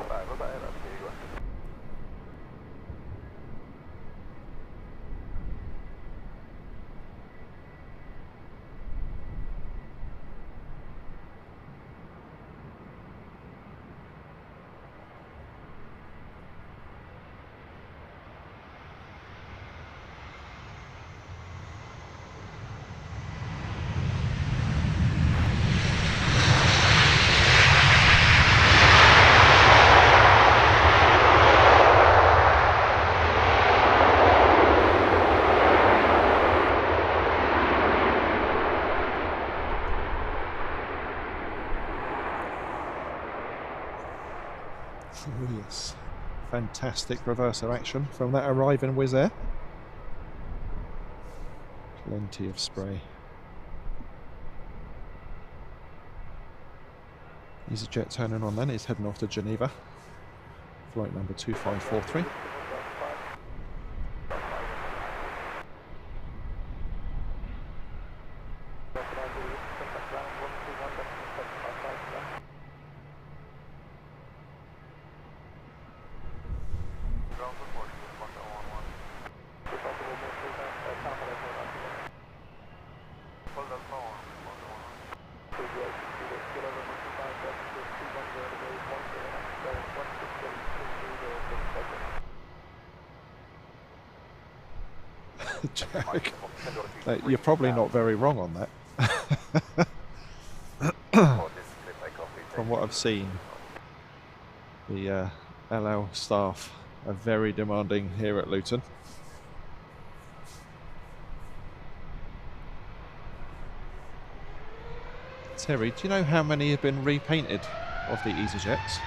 [SPEAKER 2] Yes, fantastic reverser action from that arriving Wizz Air. Plenty of spray. EasyJet turning on then, he's heading off to Geneva. Flight number 2543. Jack, you're probably not very wrong on that. From what I've seen, the LL staff are very demanding here at Luton. Terry, do you know how many have been repainted of the EasyJets?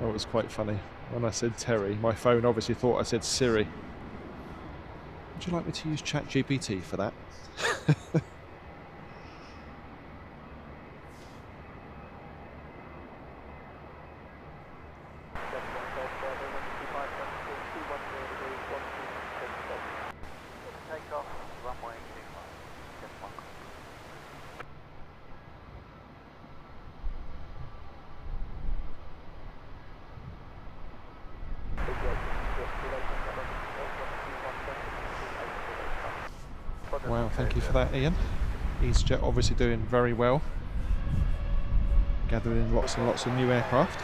[SPEAKER 2] That was quite funny. When I said Terry, my phone obviously thought I said Siri. Would you like me to use ChatGPT for that? Wow, thank you for that, Ian. EasyJet obviously doing very well. Gathering in lots and lots of new aircraft.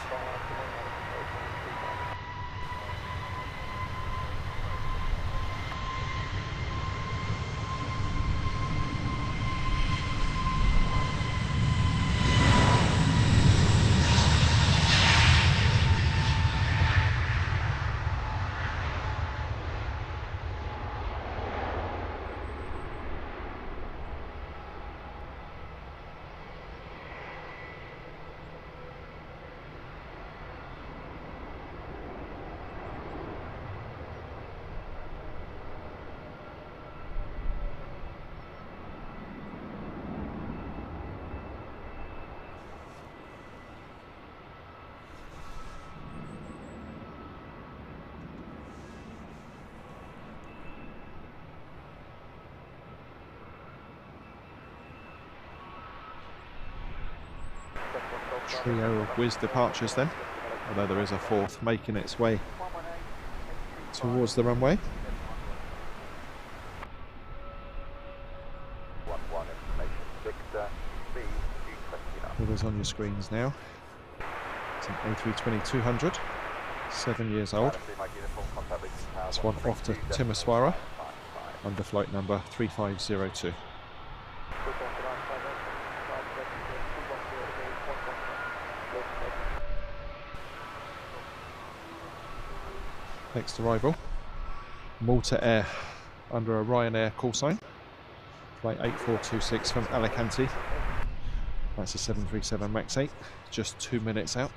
[SPEAKER 2] Trio of Wizz departures then, although there is a fourth making its way towards the runway. Figures on your screens now. It's an A320-200, 7 years old. This one off to Timisoara under flight number 3502. Next arrival, Malta Air under a Ryanair call sign. Flight 8426 from Alicante. That's a 737 MAX 8, just 2 minutes out.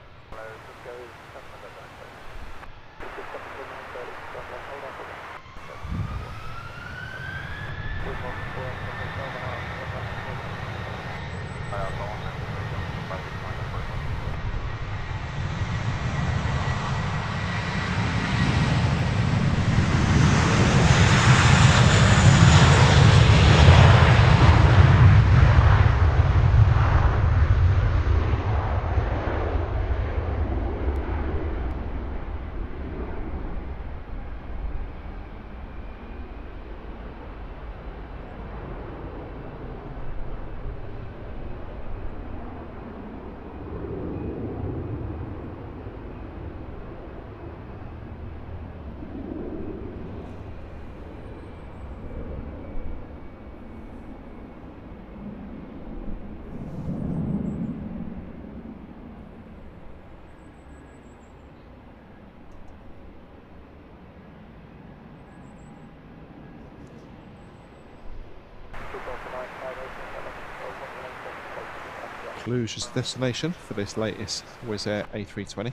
[SPEAKER 2] Cluj is the destination for this latest Wizz Air A320.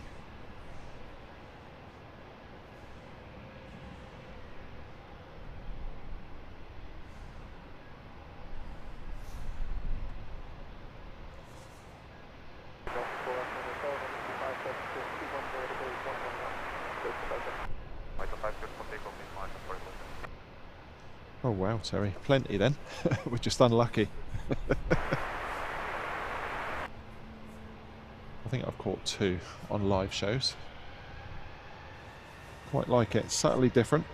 [SPEAKER 2] Oh wow, Terry, plenty then. We're just unlucky. I think I've caught 2 on live shows. Quite like it, subtly different.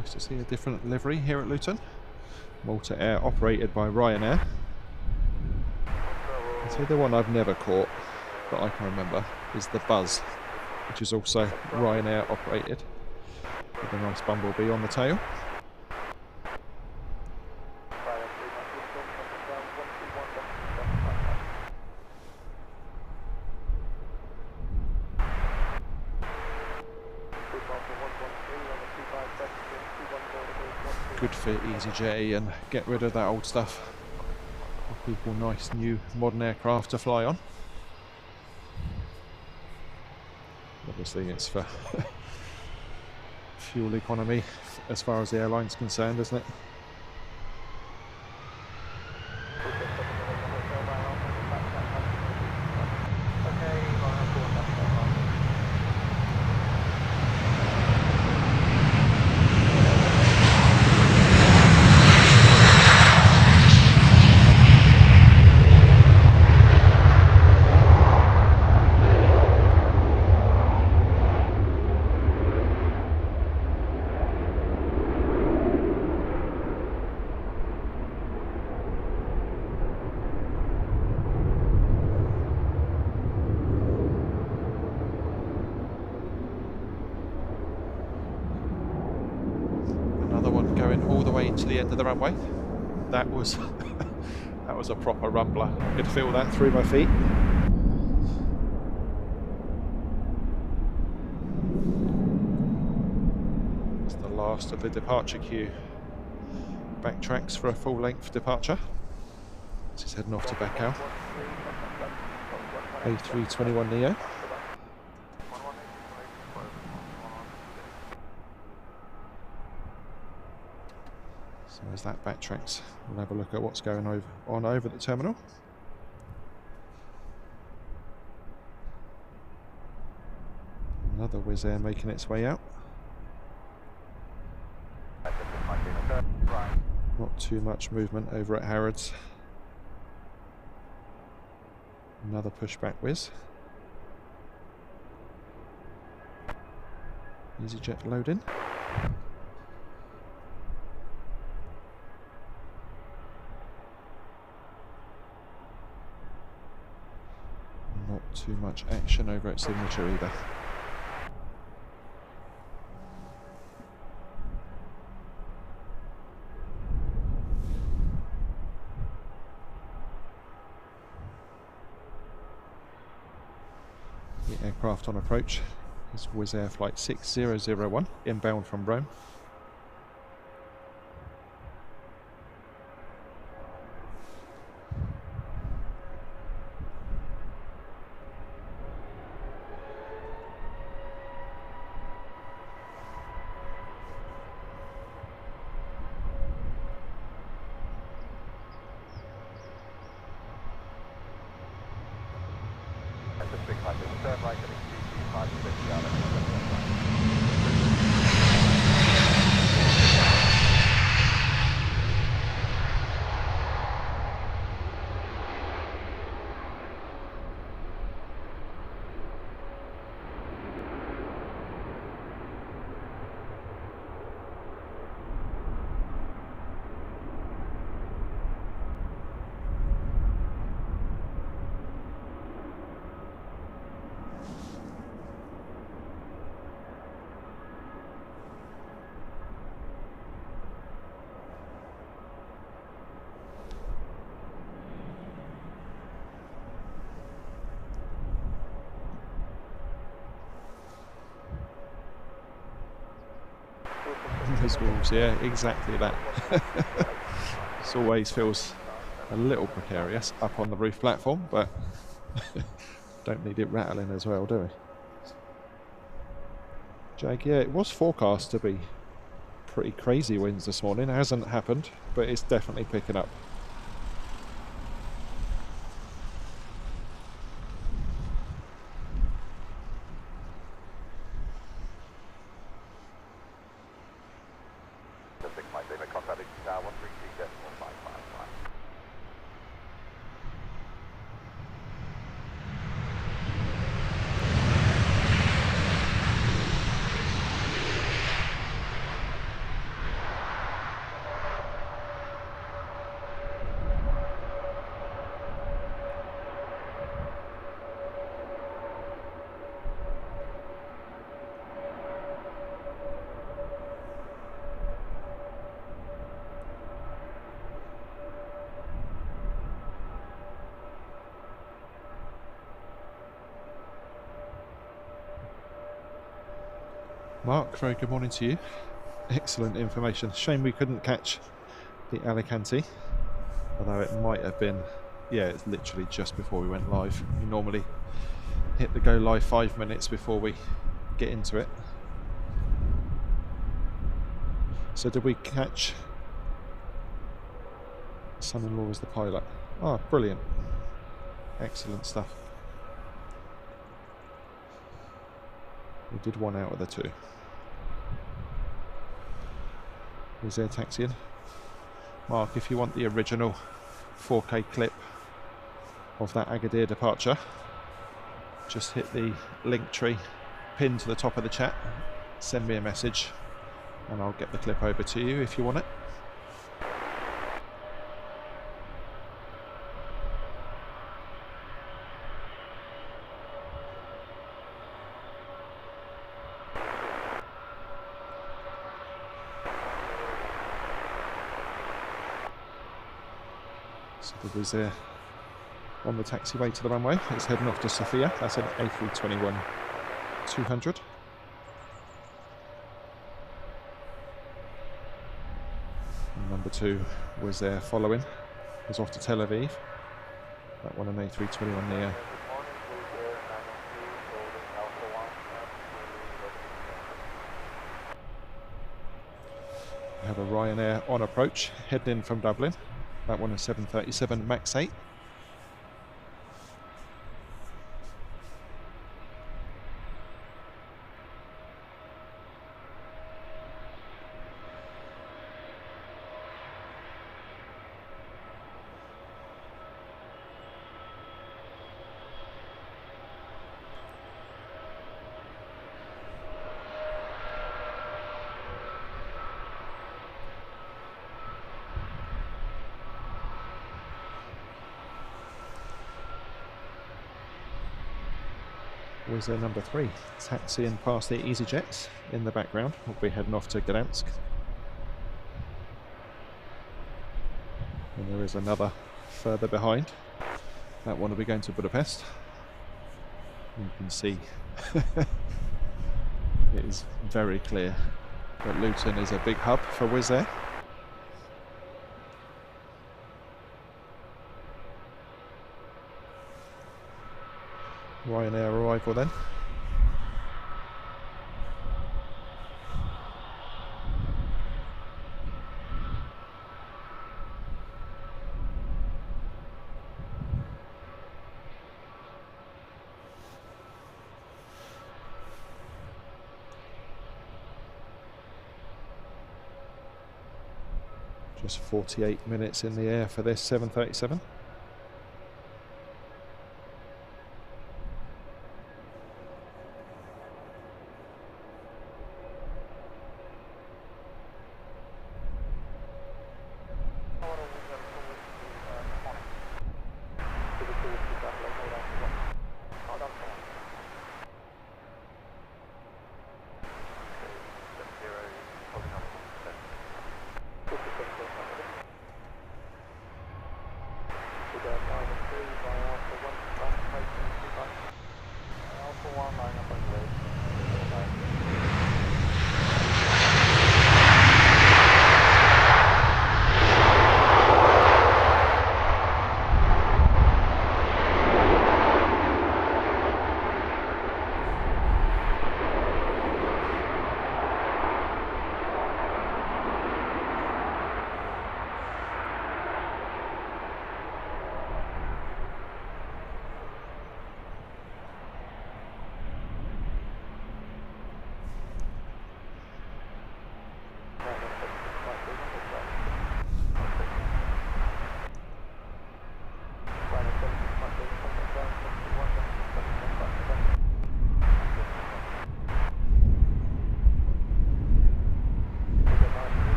[SPEAKER 2] Nice to see a different livery here at Luton. Malta Air, operated by Ryanair. I'd say the one I've never caught that I can remember is the Buzz, which is also Ryanair operated, with a nice bumblebee on the tail. Good for EasyJet and get rid of that old stuff. Give people nice new modern aircraft to fly on. Obviously it's for fuel economy as far as the airline's concerned, isn't it? All the way to the end of the runway. That was that was a proper rumbler. I could feel that through my feet. It's the last of the departure queue. Backtracks for a full-length departure. This is heading off to Bacau. A321neo. So as that backtracks, we'll have a look at what's going on over the terminal. Another Wizz Air making its way out. Not too much movement over at Harrods. Another pushback Wizz. EasyJet loading. Not too much action over at Signature either. The aircraft on approach is Wizz Air flight 6001, inbound from Rome. Those walls, yeah, exactly that. This always feels a little precarious up on the roof platform, but don't need it rattling as well, do we? Jag, yeah, it was forecast to be pretty crazy winds this morning. It hasn't happened, but it's definitely picking up. Mark, very good morning to you. Excellent information. Shame we couldn't catch the Alicante, although it might have been, yeah, it's literally just before we went live. We normally hit the go live 5 minutes before we get into it. So did we catch son-in-law as the pilot? Oh, brilliant. Excellent stuff. We did one out of the two. Wizz Air taxiing. Mark, if you want the original 4K clip of that Agadir departure, just hit the link tree pinned to the top of the chat, send me a message and I'll get the clip over to you if you want it. So the Wizz Air on the taxiway to the runway. It's heading off to Sofia. That's an A321-200. Number 2 Wizz Air following. Is off to Tel Aviv. That one an A321 Neo. We have a Ryanair on approach, heading in from Dublin. That one a 737 MAX 8. Wizz Air number 3, taxiing past the EasyJets in the background. We'll be heading off to Gdansk. And there is another further behind. That one will be going to Budapest. You can see it is very clear that Luton is a big hub for Wizz Air. Ryanair arrival then. Just 48 minutes in the air for this 737.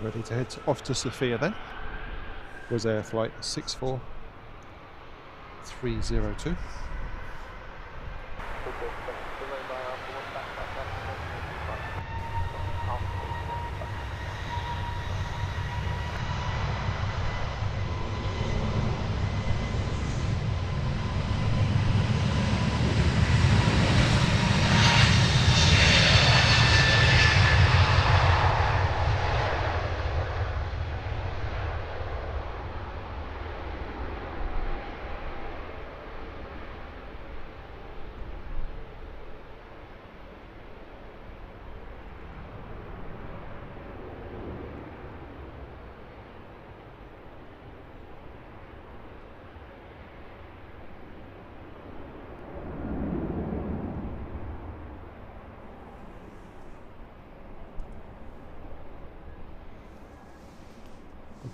[SPEAKER 2] Ready to head off to Sofia then. Wizz Air flight 64302.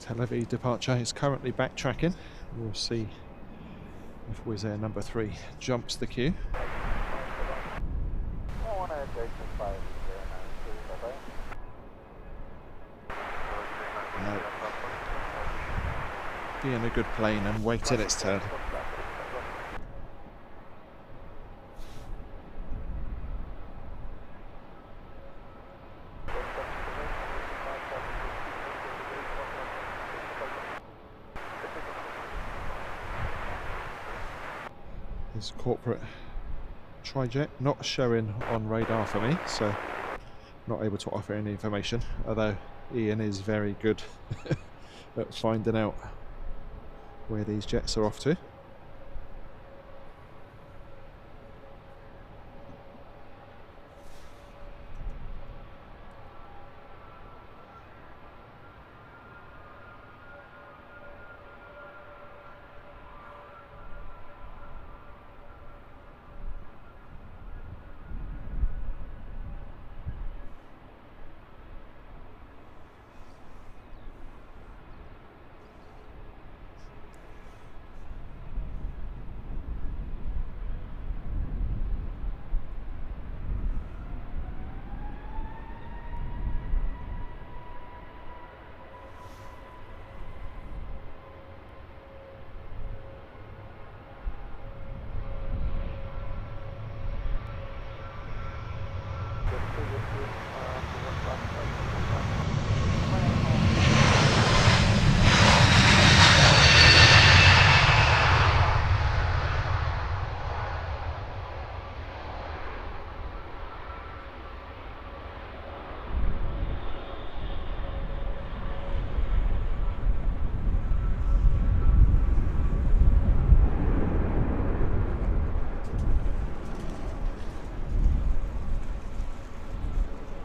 [SPEAKER 2] Tel Aviv departure is currently backtracking. We'll see if Wizz Air number 3 jumps the queue. No. Being a good plane and waited its turn. This corporate trijet not showing on radar for me, so not able to offer any information, although Ian is very good at finding out where these jets are off to.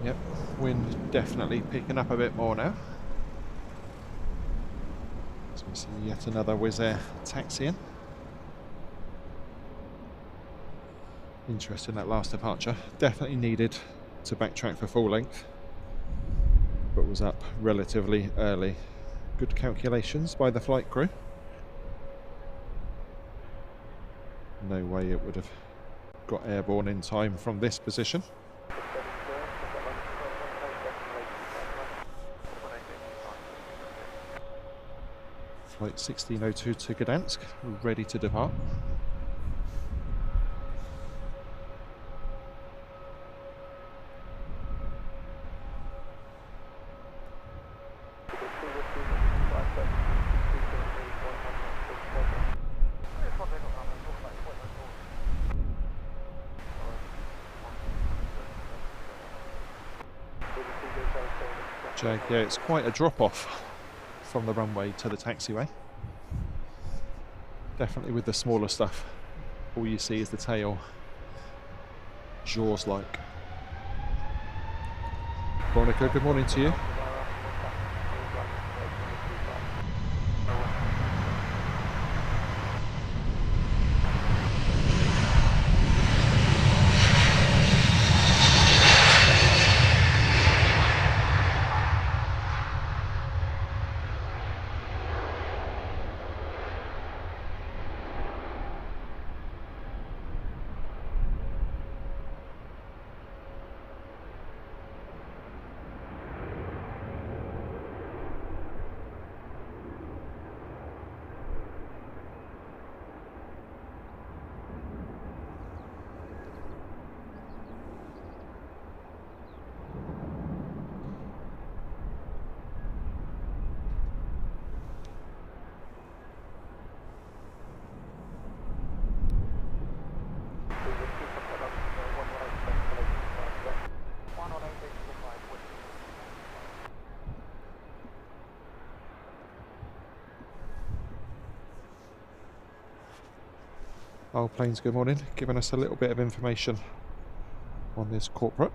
[SPEAKER 2] Yep, wind definitely picking up a bit more now. So we see yet another Wizz Air taxiing. Interesting, that last departure. Definitely needed to backtrack for full length, but was up relatively early. Good calculations by the flight crew. No way it would have got airborne in time from this position. Flight 1602 to Gdansk, ready to depart. Jag, yeah, it's quite a drop off from the runway to the taxiway. Definitely with the smaller stuff, all you see is the tail, Jaws-like. Veronica, good morning to you. Our planes, good morning, giving us a little bit of information on this corporate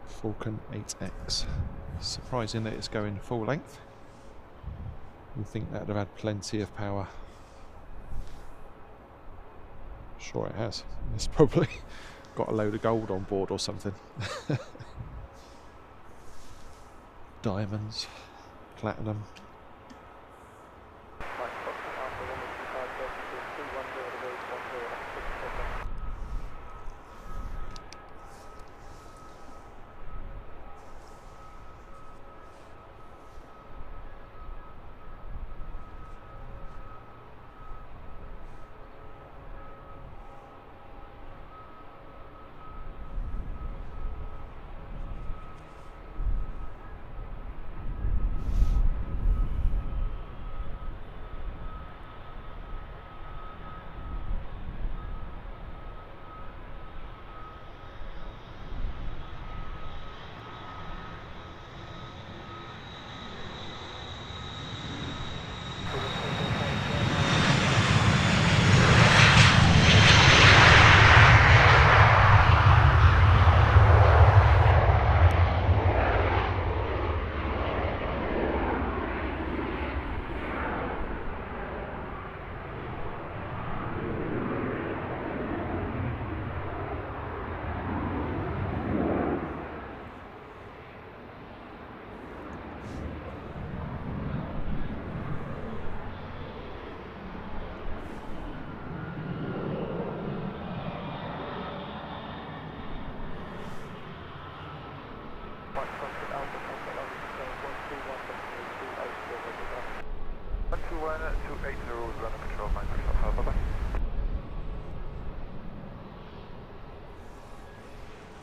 [SPEAKER 2] Falcon 8X. Surprising that it's going full length. You'd think that would have had plenty of power. Sure it has. It's probably got a load of gold on board or something. Diamonds, platinum.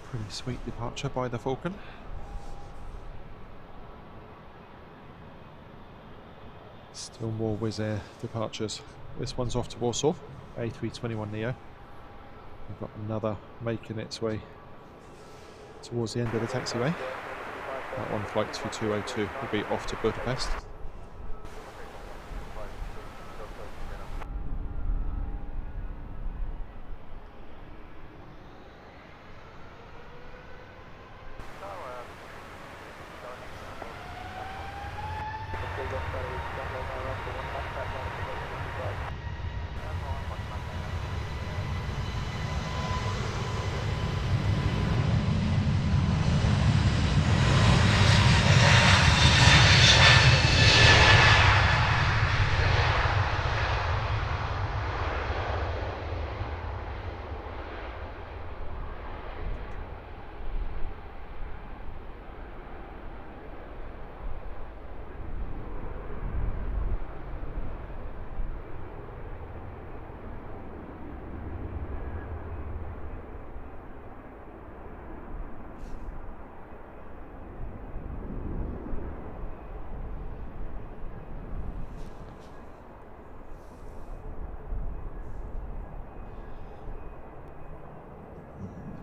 [SPEAKER 2] Pretty sweet departure by the Falcon. Still more Wizz Air departures. This one's off to Warsaw, A321neo. We've got another making its way towards the end of the taxiway. That one, flight 2202, will be off to Budapest.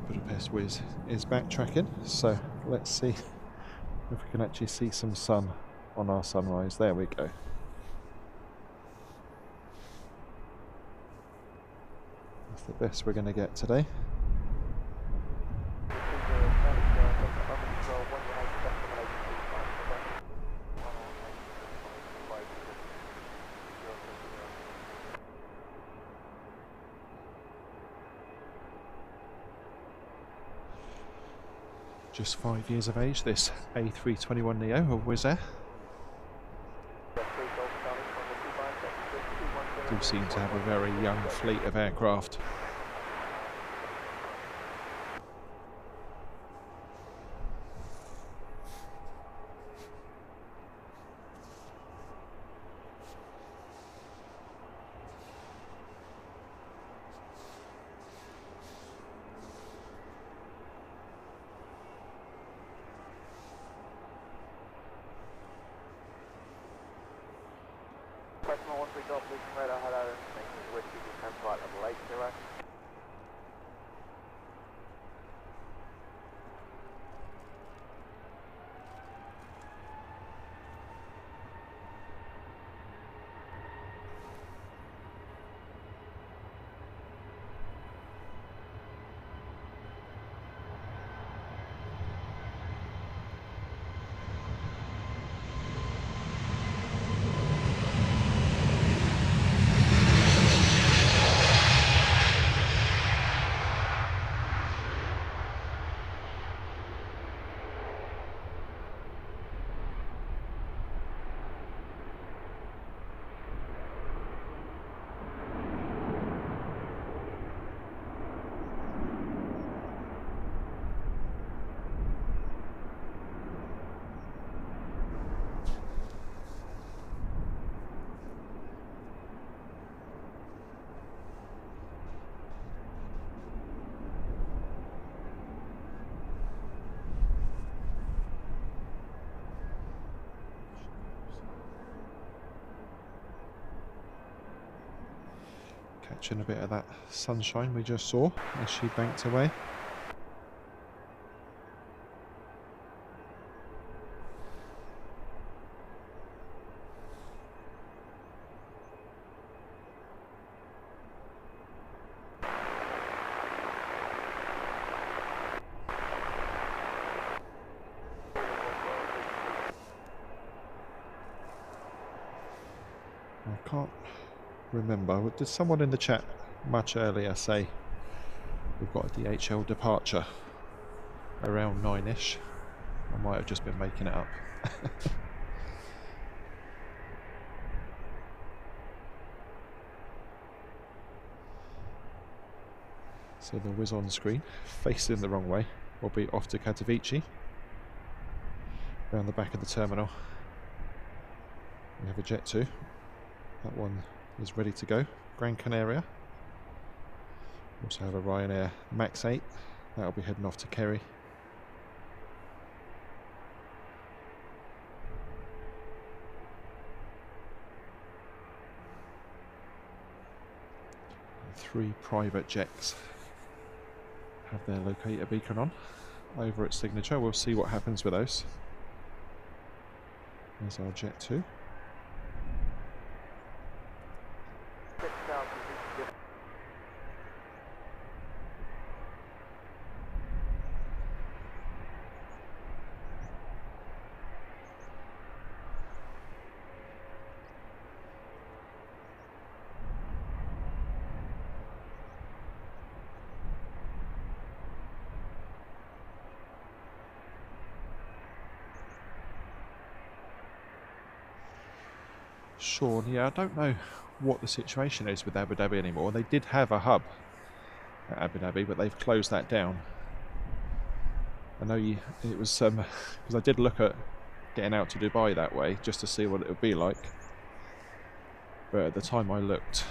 [SPEAKER 2] Budapest Wizz is backtracking, so let's see if we can actually see some sun on our sunrise. There we go. That's the best we're going to get today. Just 5 years of age, this A321neo of Wizz Air. Do seem to have a very young fleet of aircraft. Catching a bit of that sunshine we just saw as she banked away. I can't remember, did someone in the chat much earlier say we've got a DHL departure around 9ish? I might have just been making it up. So the Wizz on screen, facing the wrong way, will be off to Katowice, around the back of the terminal. We have a Jet 2. That one is ready to go. Gran Canaria. We also have a Ryanair Max 8. That'll be heading off to Kerry. And 3 private jets have their locator beacon on over at signature. We'll see what happens with those. There's our Jet 2. Sean, yeah, I don't know what the situation is with Abu Dhabi anymore. They did have a hub at Abu Dhabi, but they've closed that down. I know it was because I did look at getting out to Dubai that way just to see what it would be like, but at the time I looked,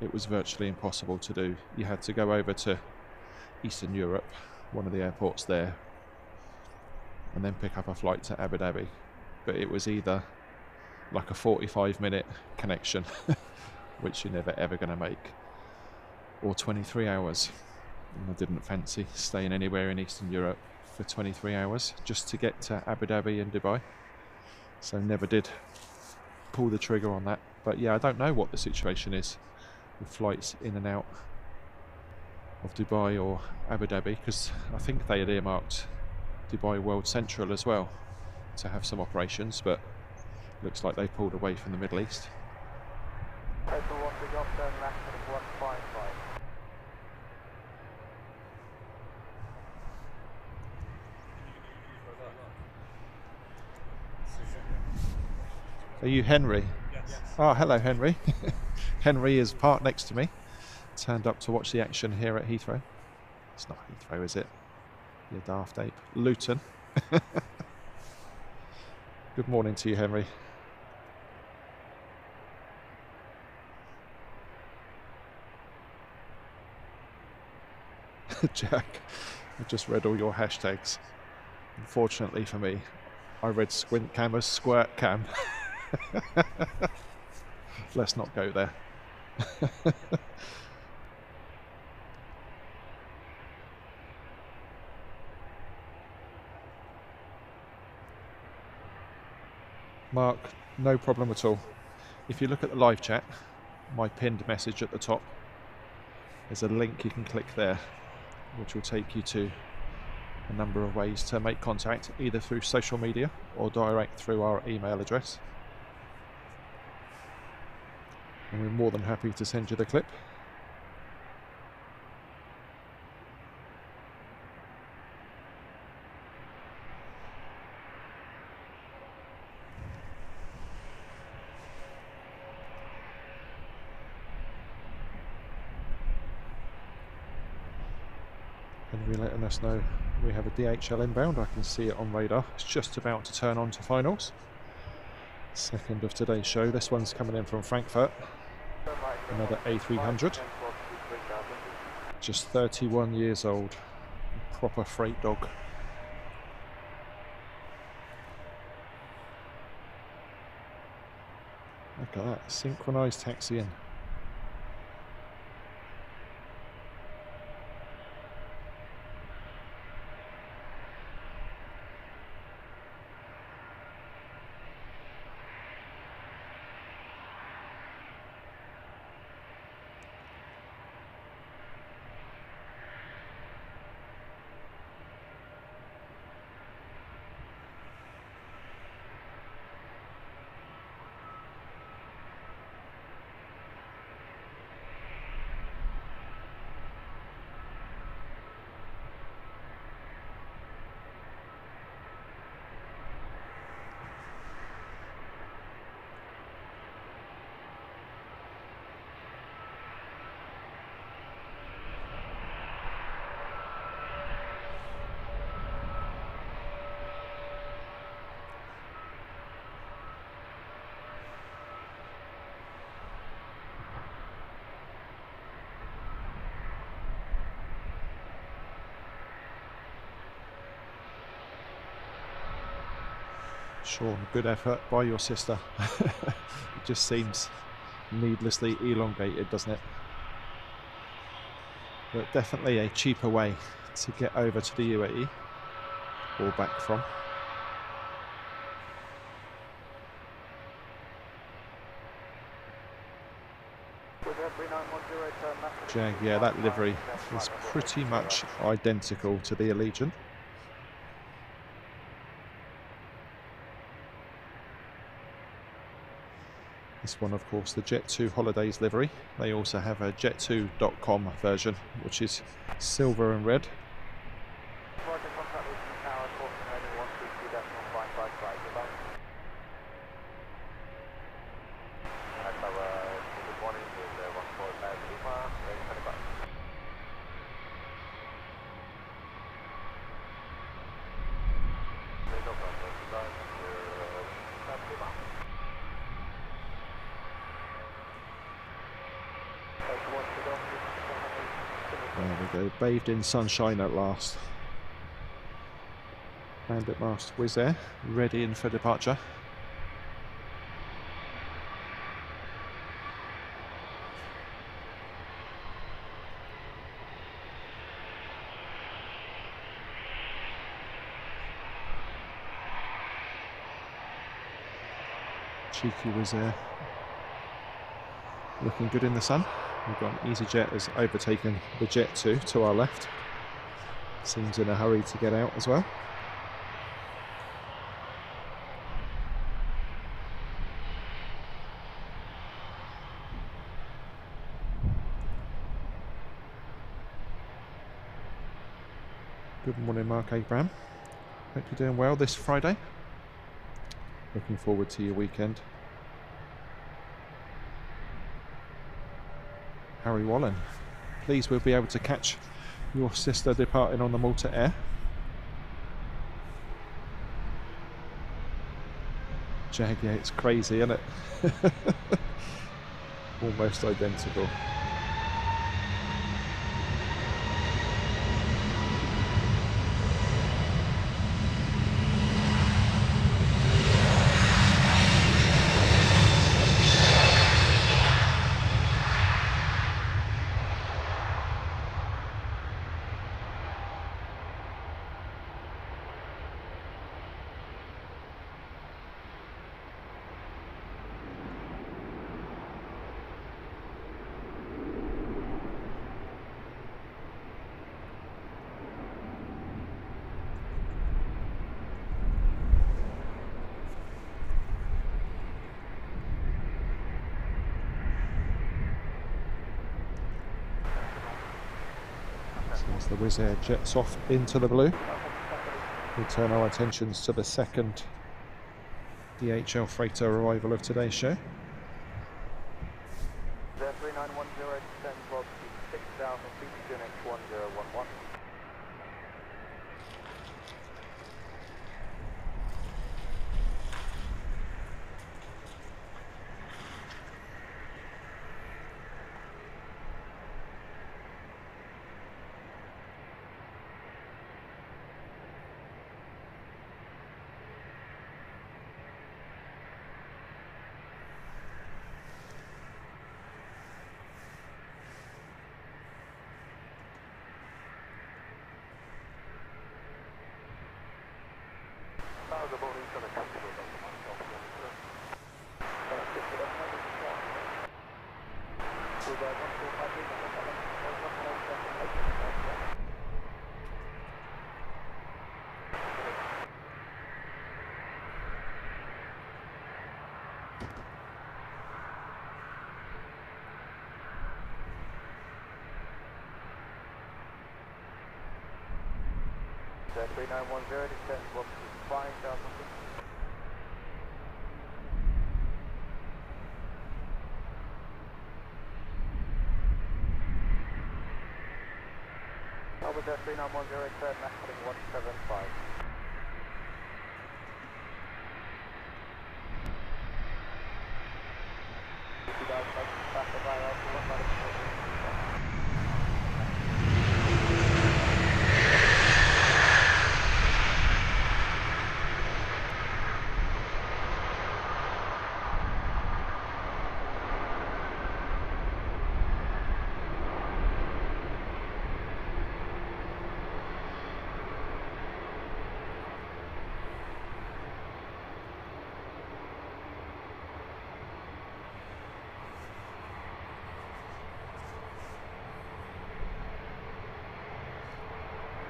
[SPEAKER 2] it was virtually impossible to do. You had to go over to Eastern Europe, one of the airports there, and then pick up a flight to Abu Dhabi, but it was either like a 45-minute connection which you're never ever going to make, or 23 hours, and I didn't fancy staying anywhere in Eastern Europe for 23 hours just to get to Abu Dhabi and Dubai, so never did pull the trigger on that. But yeah, I don't know what the situation is with flights in and out of Dubai or Abu Dhabi, because I think they had earmarked Dubai World Central as well to have some operations, but looks like they pulled away from the Middle East. Are you Henry? Yes. Oh, hello Henry. Henry is parked next to me. Turned up to watch the action here at Heathrow. It's not Heathrow, is it? You daft ape. Luton. Good morning to you, Henry. Jack, I just read all your hashtags. Unfortunately for me, I read squint cam as squirt cam. Let's not go there. Mark, no problem at all. If you look at the live chat, my pinned message at the top, there's a link you can click there, which will take you to a number of ways to make contact, either through social media or direct through our email address. And we're more than happy to send you the clip. Henry letting us know we have a DHL inbound. I can see it on radar. It's just about to turn on to finals. Second of today's show. This one's coming in from Frankfurt. Another A300. Just 31 years old. Proper freight dog. Look at that. Synchronised taxiing. Sean, good effort by your sister. It just seems needlessly elongated, doesn't it? But definitely a cheaper way to get over to the UAE or back from. Jag, yeah, that livery is pretty much identical to the Allegiant. This one, of course, the Jet2 Holidays livery. They also have a jet2.com version, which is silver and red. There we go, bathed in sunshine at last. Bandit mast Wizz Air, ready in for departure. Cheeky Wizz Air, looking good in the sun. We've got an EasyJet has overtaken the Jet2 to our left. Seems in a hurry to get out as well. Good morning, Mark Abraham. Hope you're doing well this Friday. Looking forward to your weekend. Harry Wallen, pleased we'll be able to catch your sister departing on the Malta Air. Jag, yeah, it's crazy, isn't it? Almost identical. As the Wizz Air jets off into the blue, we turn our attentions to the second DHL freighter arrival of today's show.
[SPEAKER 1] 3910 descends altitude 6000 feet, unit 1011. The 3910 descends altitude 5000 feet. Over the 3910 turn, max heading 175.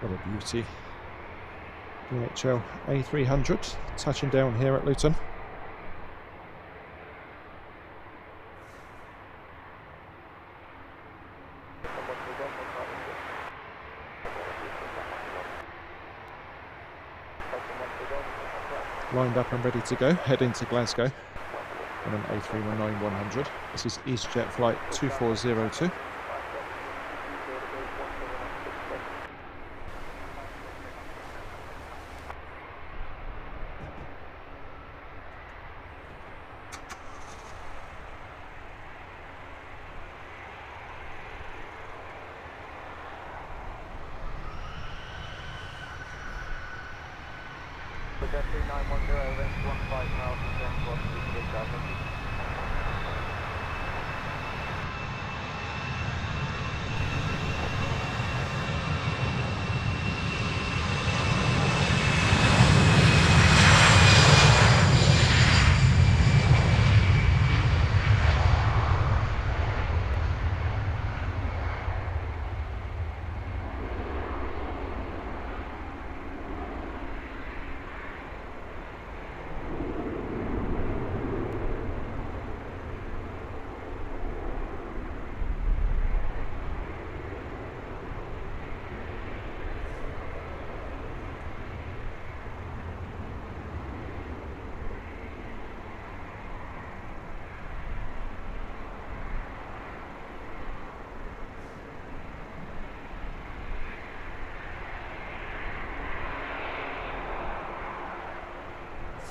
[SPEAKER 2] What a beauty. DHL A300 touching down here at Luton. Lined up and ready to go, heading to Glasgow on an A319-100. This is EasyJet flight 2402.
[SPEAKER 1] With that 3910, range 15 miles, and 10 plus,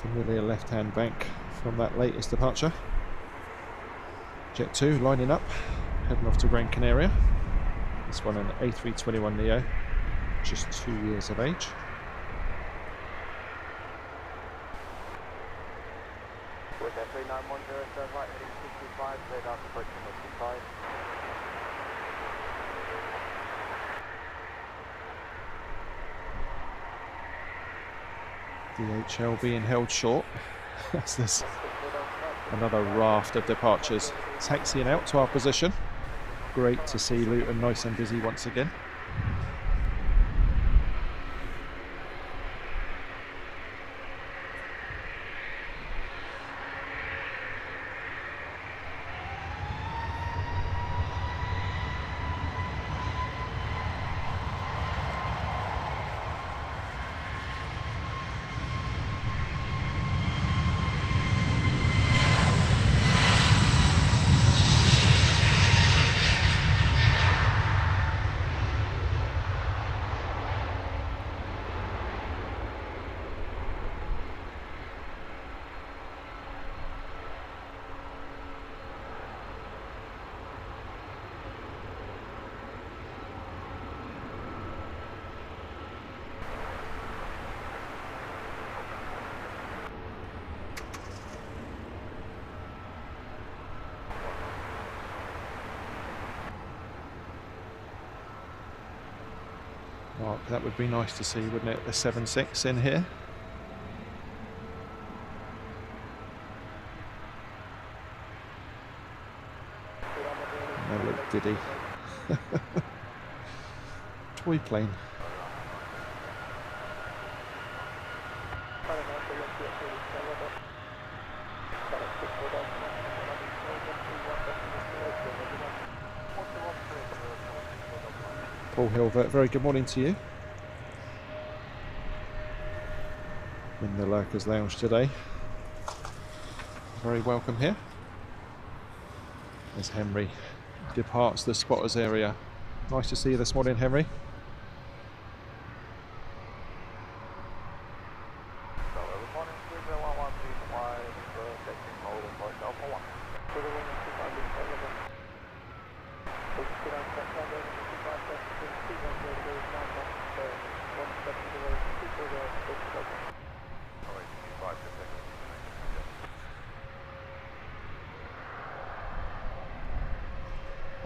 [SPEAKER 2] Familiar left-hand bank from that latest departure. Jet 2 lining up, heading off to Gran Canaria. This one an A321neo, just 2 years of age.
[SPEAKER 1] with that 3910, turn right heading 65, straight out approaching 65.
[SPEAKER 2] DHL being held short as there's another raft of departures taxiing out to our position. Great to see Luton nice and busy once again. Mark, that would be nice to see, wouldn't it? The 7.6 in here. No, look, did he? Toy plane. Paul Hilvert, very good morning to you. In the Lurkers Lounge today. Very welcome here. As Henry departs the spotters area. Nice to see you this morning, Henry.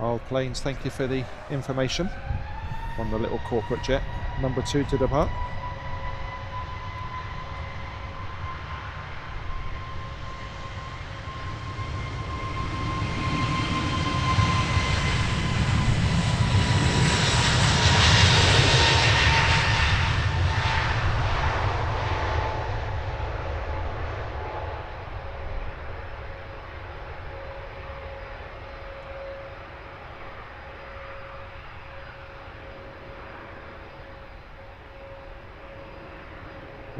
[SPEAKER 2] Isle Planes, thank you for the information on the little corporate jet. Number 2 to depart.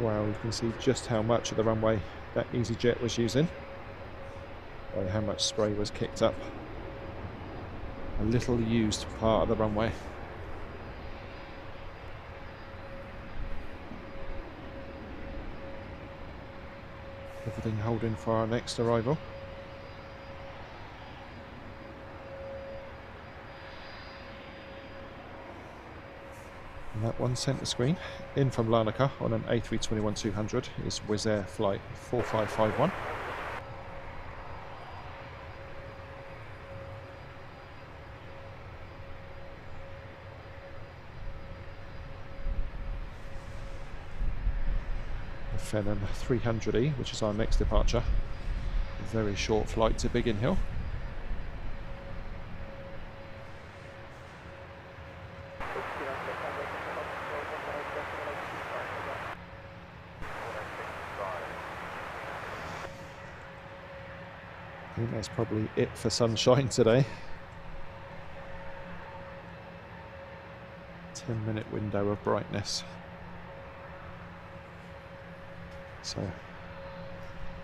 [SPEAKER 2] Wow, you can see just how much of the runway that EasyJet was using, by how much spray was kicked up. A little used part of the runway. Everything holding for our next arrival. And that one centre screen in from Larnaca on an A321-200 is Wizz Air flight 4551. The Phenom 300E, which is our next departure. A very short flight to Biggin Hill. I think that's probably it for sunshine today. 10-minute window of brightness. So,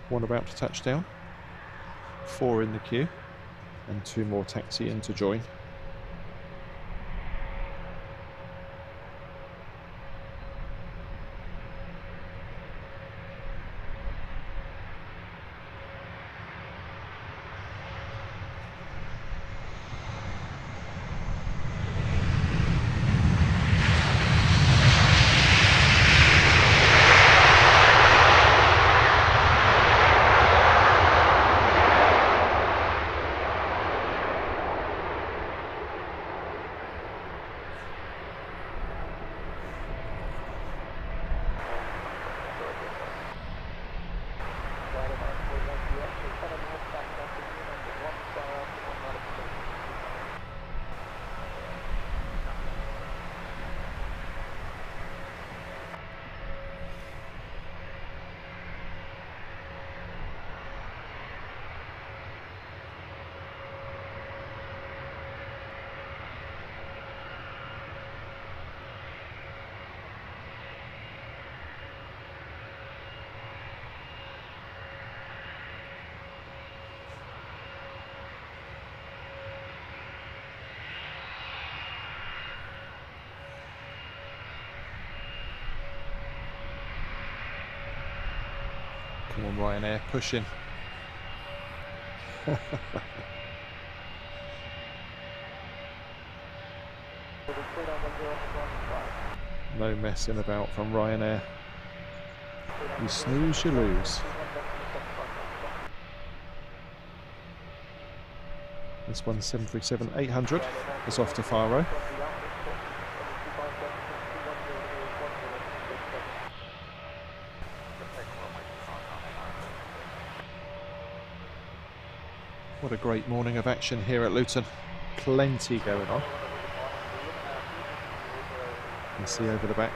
[SPEAKER 2] one about to touch down, 4 in the queue, and 2 more taxi in to join. Come on, Ryanair, pushing. No messing about from Ryanair. You snooze, you lose. This one's 737-800. It's off to Faro. What a great morning of action here at Luton. Plenty going on. You can see over the back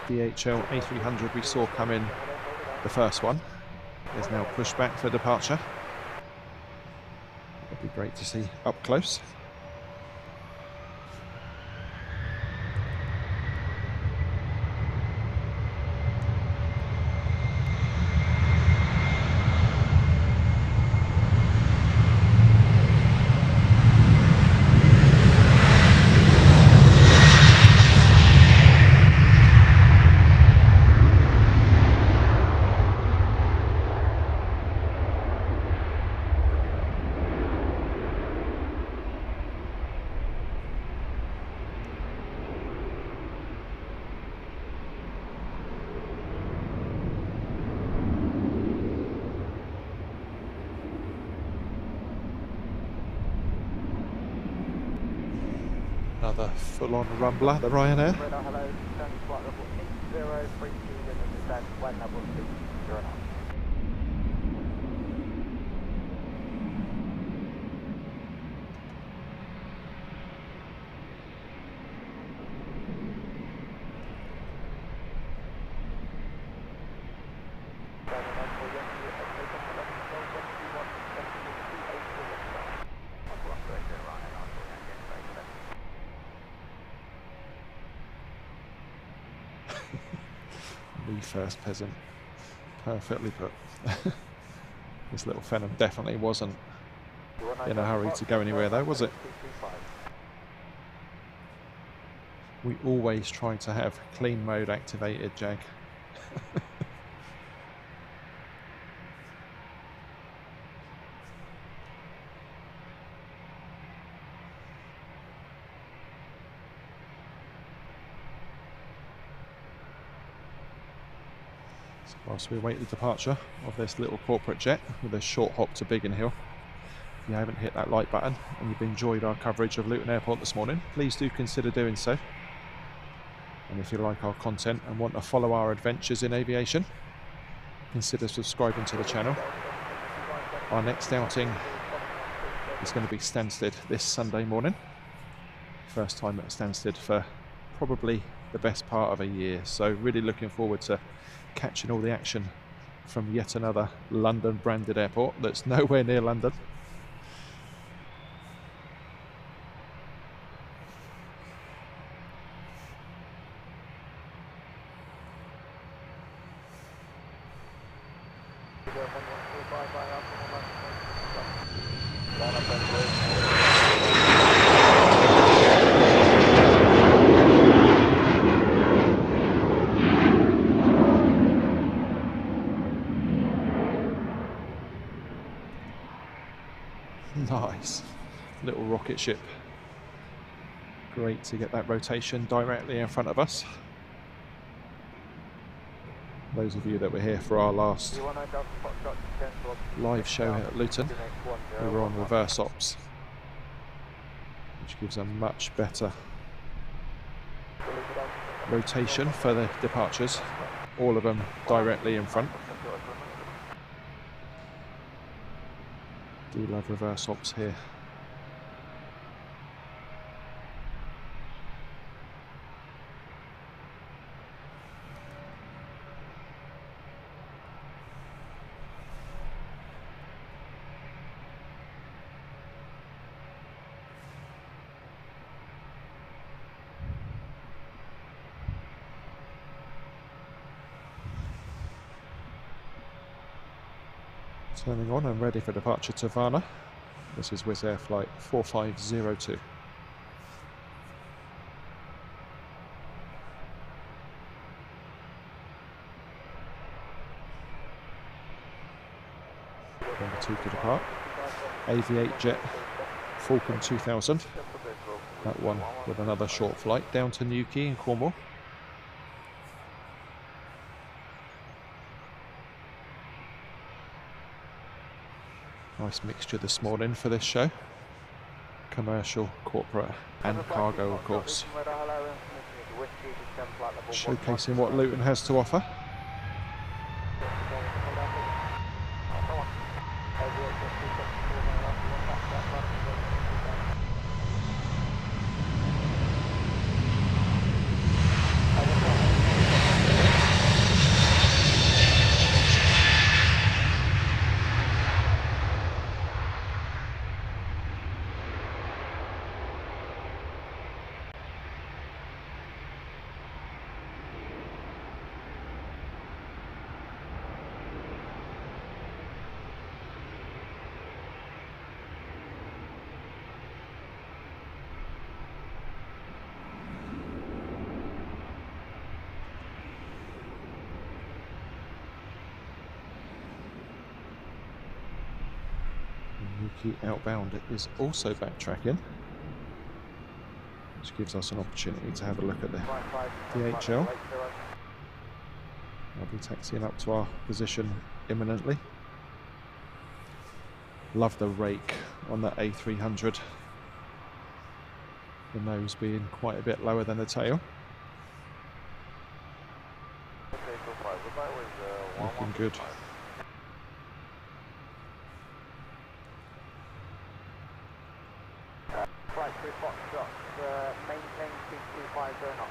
[SPEAKER 2] DHL A300 we saw come in, the first one, is now pushed back for departure. It'd be great to see up close. Another full-on rumbler, the Ryanair.
[SPEAKER 1] Hello, flight level 8032, and descent when level 609.
[SPEAKER 2] Me first, peasant. Perfectly put. This little Phenom definitely wasn't in a hurry to go anywhere though, was it? We always try to have clean mode activated, Jag. So whilst we await the departure of this little corporate jet with a short hop to Biggin Hill, if you haven't hit that like button and you've enjoyed our coverage of Luton Airport this morning, please do consider doing so. And if you like our content and want to follow our adventures in aviation, consider subscribing to the channel. Our next outing is going to be Stansted this Sunday morning. First time at Stansted for probably the best part of a year. So really looking forward to catching all the action from yet another London branded airport that's nowhere near London. Nice little rocket ship. Great to get that rotation directly in front of us. Those of you that were here for our last live show at Luton, we were on reverse ops, which gives a much better rotation for the departures, all of them directly in front. Do love reverse ops here. Turning on and ready for departure to Varna. This is Wizz Air flight 4502. Number 2 to depart. Aviate jet Falcon 2000. That one with another short flight down to Newquay in Cornwall. Nice mixture this morning for this show. Commercial, corporate and cargo, of course. Showcasing what Luton has to offer. Newquay outbound is also backtracking, which gives us an opportunity to have a look at the DHL. I'll be taxiing up to our position imminently. Love the rake on that A300. The nose being quite a bit lower than the tail. Looking good.
[SPEAKER 1] Maintain 250 knots.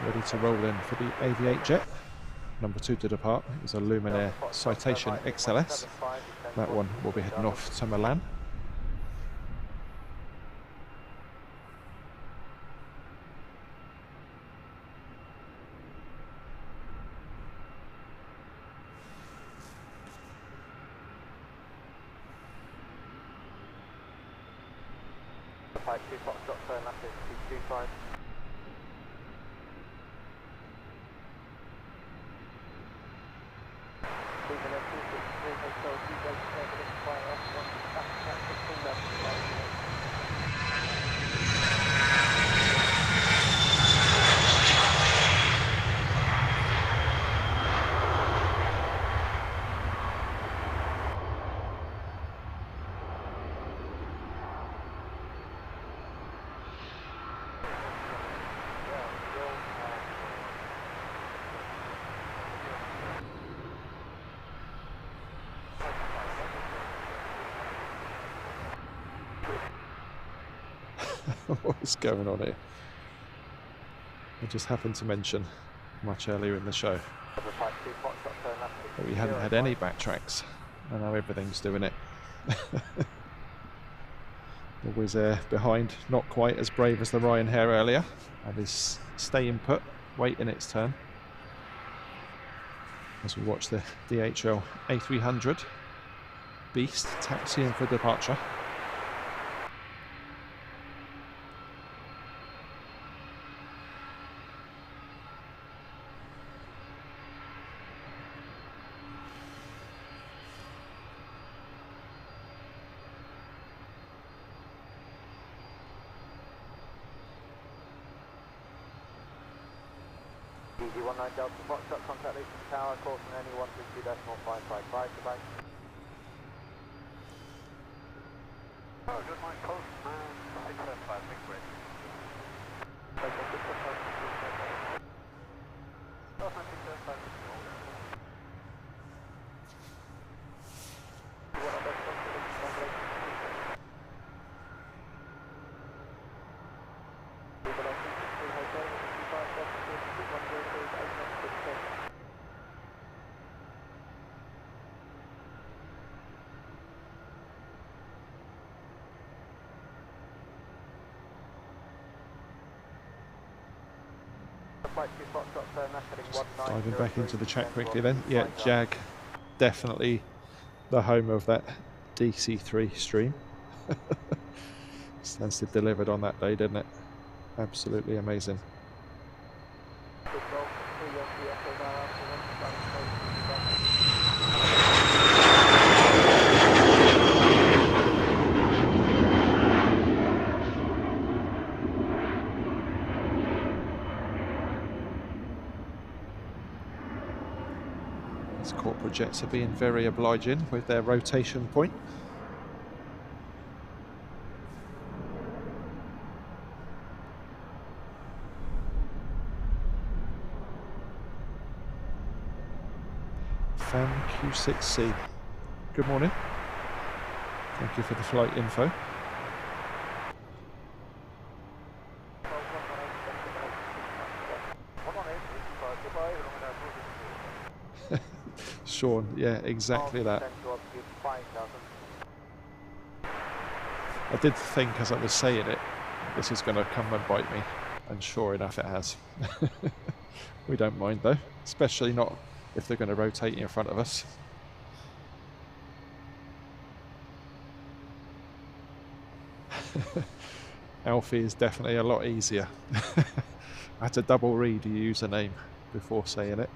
[SPEAKER 2] ready to roll in for the Aviate jet. Number 2 to depart is a Luton Air Citation XLS. That one will be heading off to Milan. What is going on here? I just happened to mention much earlier in the show that we hadn't had any backtracks, and now everything's doing it. The Wizz Air behind, not quite as brave as the Ryanair earlier, and is staying put, waiting its turn. As we watch the DHL A300 Beast taxiing for departure.
[SPEAKER 1] Easy 19 Delta Foxtrot, contact Luton Tower, course on any 152.555, goodbye. Oh, good night, coast, 675, big bridge.
[SPEAKER 2] Diving back into the chat quickly then. Yeah, Jag, definitely the home of that DC3 stream. Stansted delivered on that day, didn't it? Absolutely amazing. Corporate jets are being very obliging with their rotation point. Fan Q6C. Good morning. Thank you for the flight info. Sean, yeah, exactly that. I did think as I was saying it, this is going to come and bite me, and sure enough it has. We don't mind though, especially not if they're going to rotate in front of us. Alfie is definitely a lot easier. I had to double read your username before saying it.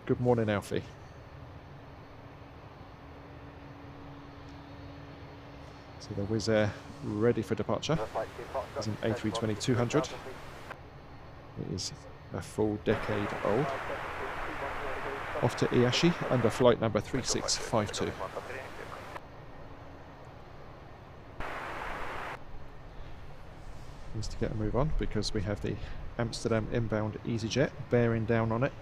[SPEAKER 2] Good morning, Alfie. So the Wizz Air ready for departure. It's an A320-200. It is a full decade old. Off to Iashi under flight number 3652. Needs to get a move on because we have the Amsterdam inbound EasyJet bearing down on it.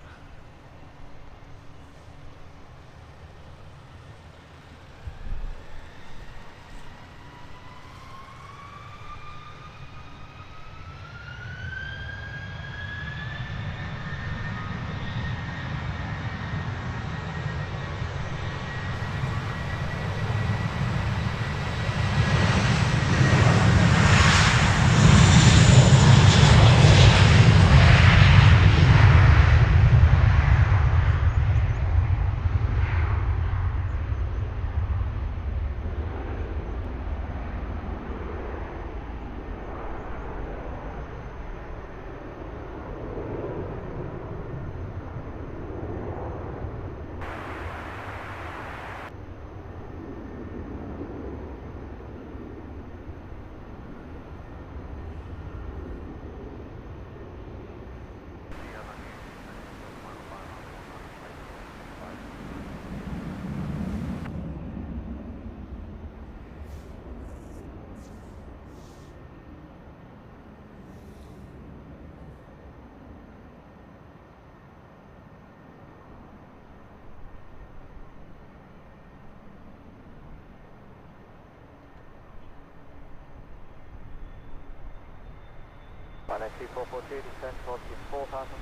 [SPEAKER 1] 182.442, descend towards the 4,000 feet.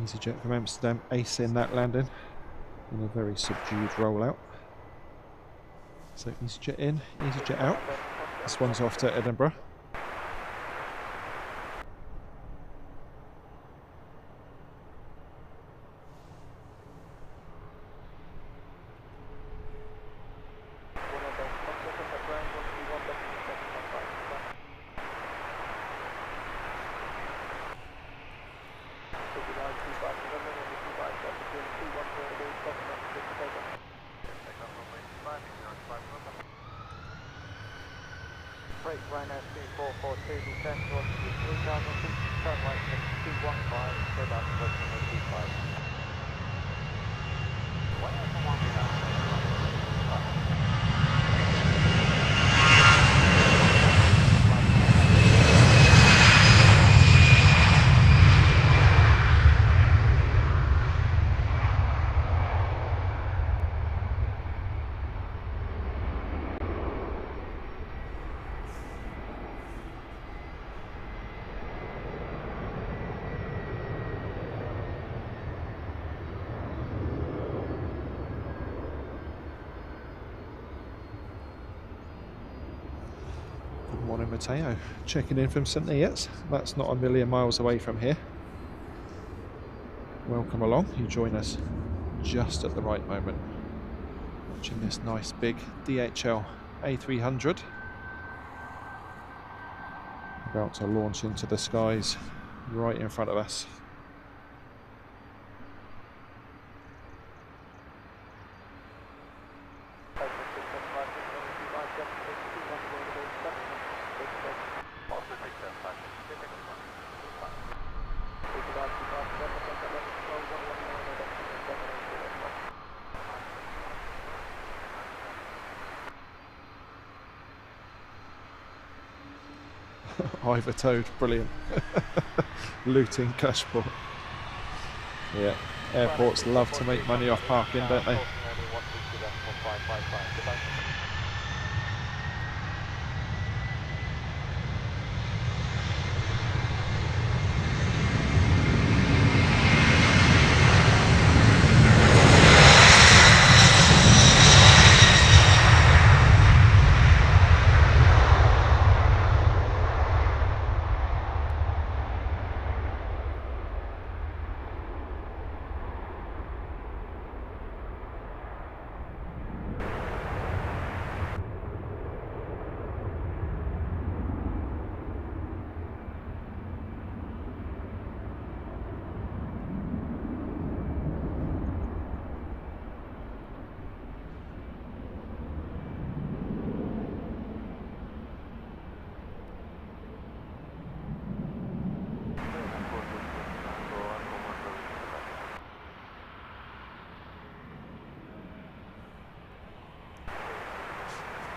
[SPEAKER 2] EasyJet from Amsterdam acing that landing in a very subdued rollout. So EasyJet in, EasyJet out. This one's off to Edinburgh.
[SPEAKER 1] Freight Ryanair 2442, descend towards the 3,000 feet, turn right to 215, go down to Western 25.
[SPEAKER 2] Good morning, Matteo. Checking in from St. Neots. That's not a million miles away from here. Welcome along. You join us just at the right moment. Watching this nice big DHL A300 about to launch into the skies right in front of us. Ivor Toad, brilliant. Luton Airport. Yeah, airports love to make money off parking, don't they?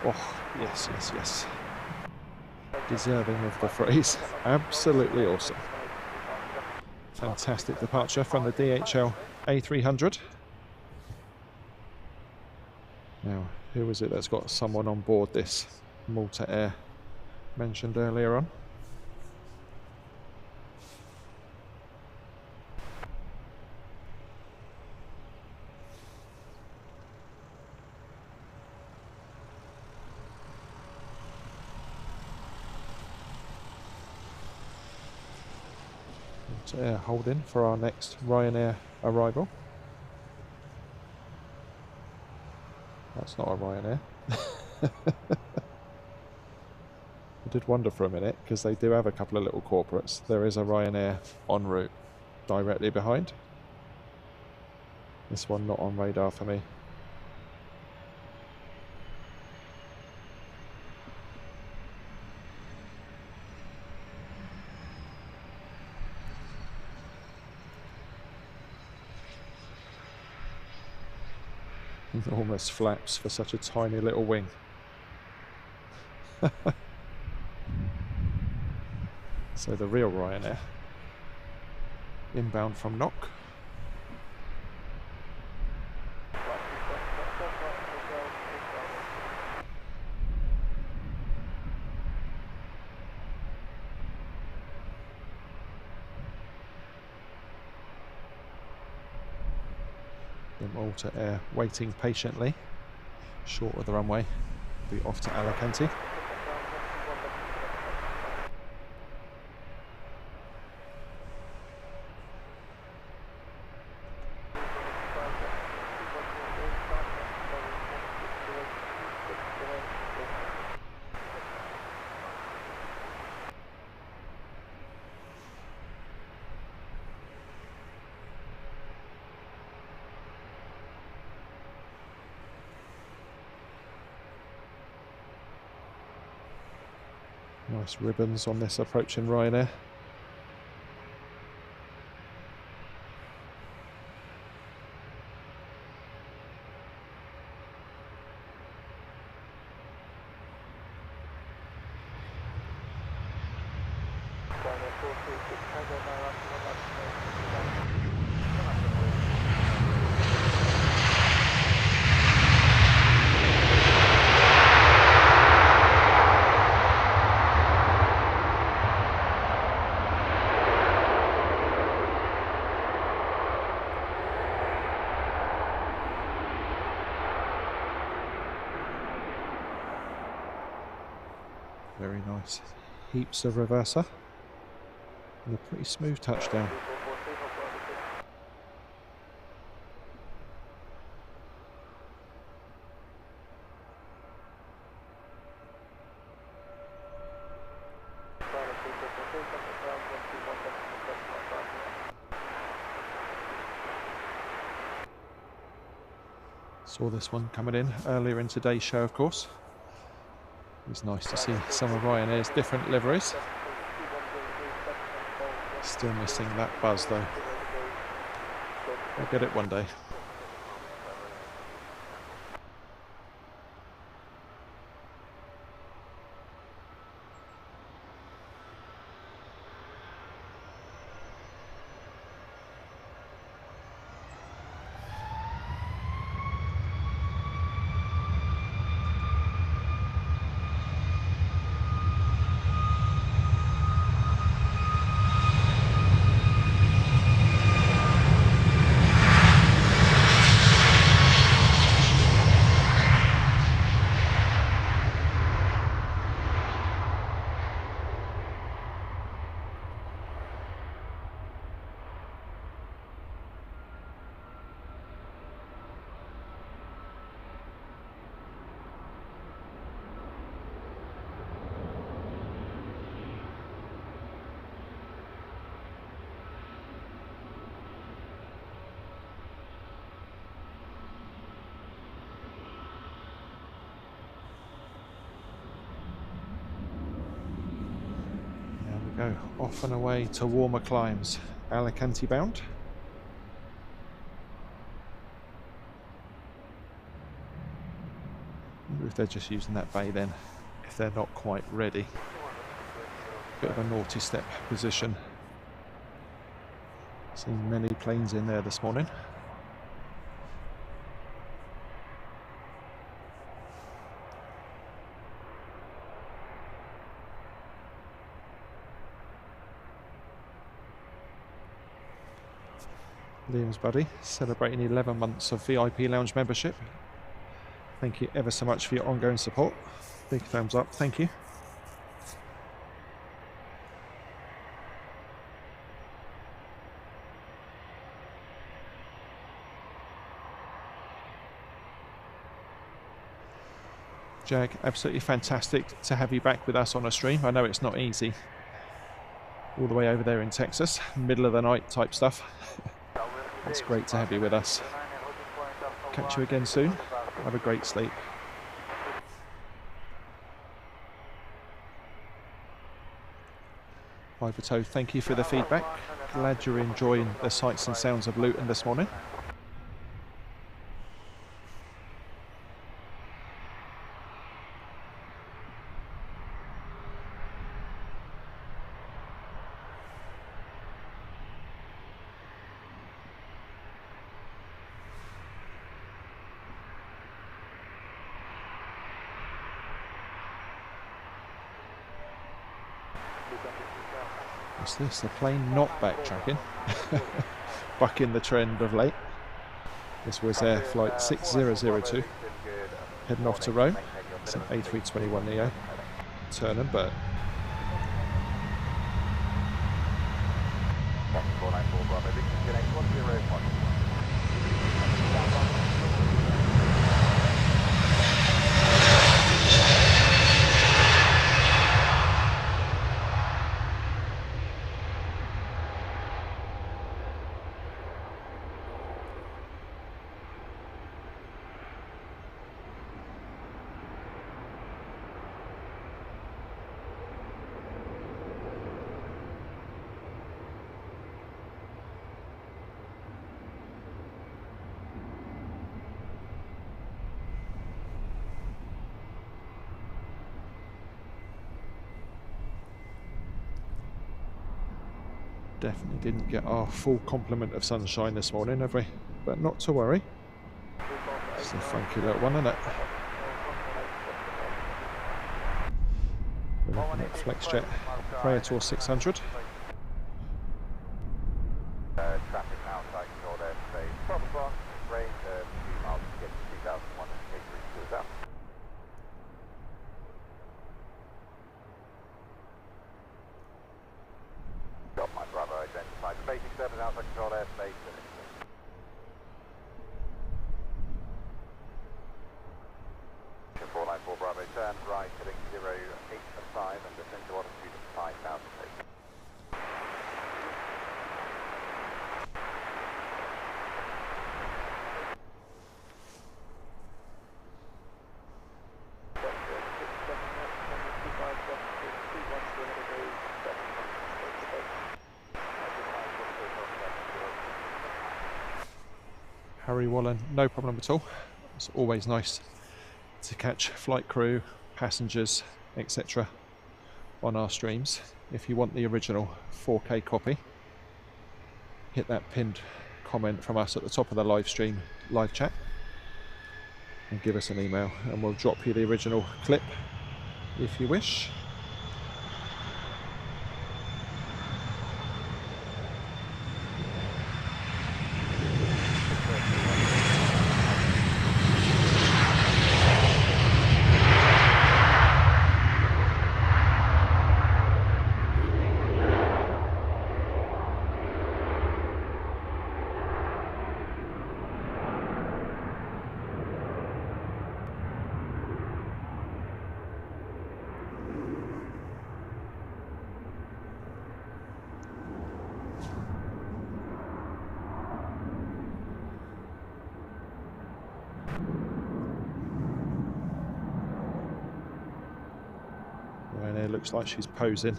[SPEAKER 2] Oh, yes, yes, yes. Deserving of the phrase. Absolutely awesome. Fantastic departure from the DHL A300. Now, who is it that's got someone on board this Malta Air mentioned earlier on? Air holding for our next Ryanair arrival. That's not a Ryanair. I did wonder for a minute because they do have a couple of little corporates. There is a Ryanair en route directly behind. This one not on radar for me. Enormous flaps for such a tiny little wing. So the real Ryanair, inbound from Knock. The Malta Air waiting patiently, short of the runway, be off to Alicante. Nice ribbons on this approaching Ryanair. Very nice. Heaps of reverser. And a pretty smooth touchdown. Saw this one coming in earlier in today's show, of course. It's nice to see some of Ryanair's different liveries. Still missing that buzz though. I'll get it one day. Go off and away to warmer climes, Alicante bound. Wonder if they're just using that bay then, if they're not quite ready. Bit of a naughty step position. Seen many planes in there this morning. Liam's buddy, celebrating 11 months of VIP lounge membership. Thank you ever so much for your ongoing support. Big thumbs up, thank you. Jag, absolutely fantastic to have you back with us on a stream. I know it's not easy. All the way over there in Texas, middle of the night type stuff. It's great to have you with us. Catch you again soon. Have a great sleep. Iverto, thank you for the feedback. Glad you're enjoying the sights and sounds of Luton this morning. What's this? The plane not backtracking. Bucking the trend of late. This Wizz Air flight 6002 heading off to Rome. It's an A321neo. Turning, but definitely didn't get our full complement of sunshine this morning, have we? But not to worry. It's a funky little one, isn't it? We're looking at FlexJet Praetor 600.
[SPEAKER 1] Traffic now, site control airspace, 12 o'clock, range 2 miles to get to 2,183 out. Got my Bravo identified. The basic service outside control airspace. 494 Bravo, turn right, heading 085 and descend to altitude of 5,000 feet.
[SPEAKER 2] Harry Wallen, no problem at all. It's always nice to catch flight crew, passengers, etc. on our streams. If you want the original 4K copy, hit that pinned comment from us at the top of the live stream, live chat, and give us an email and we'll drop you the original clip if you wish. Ryanair looks like she's posing,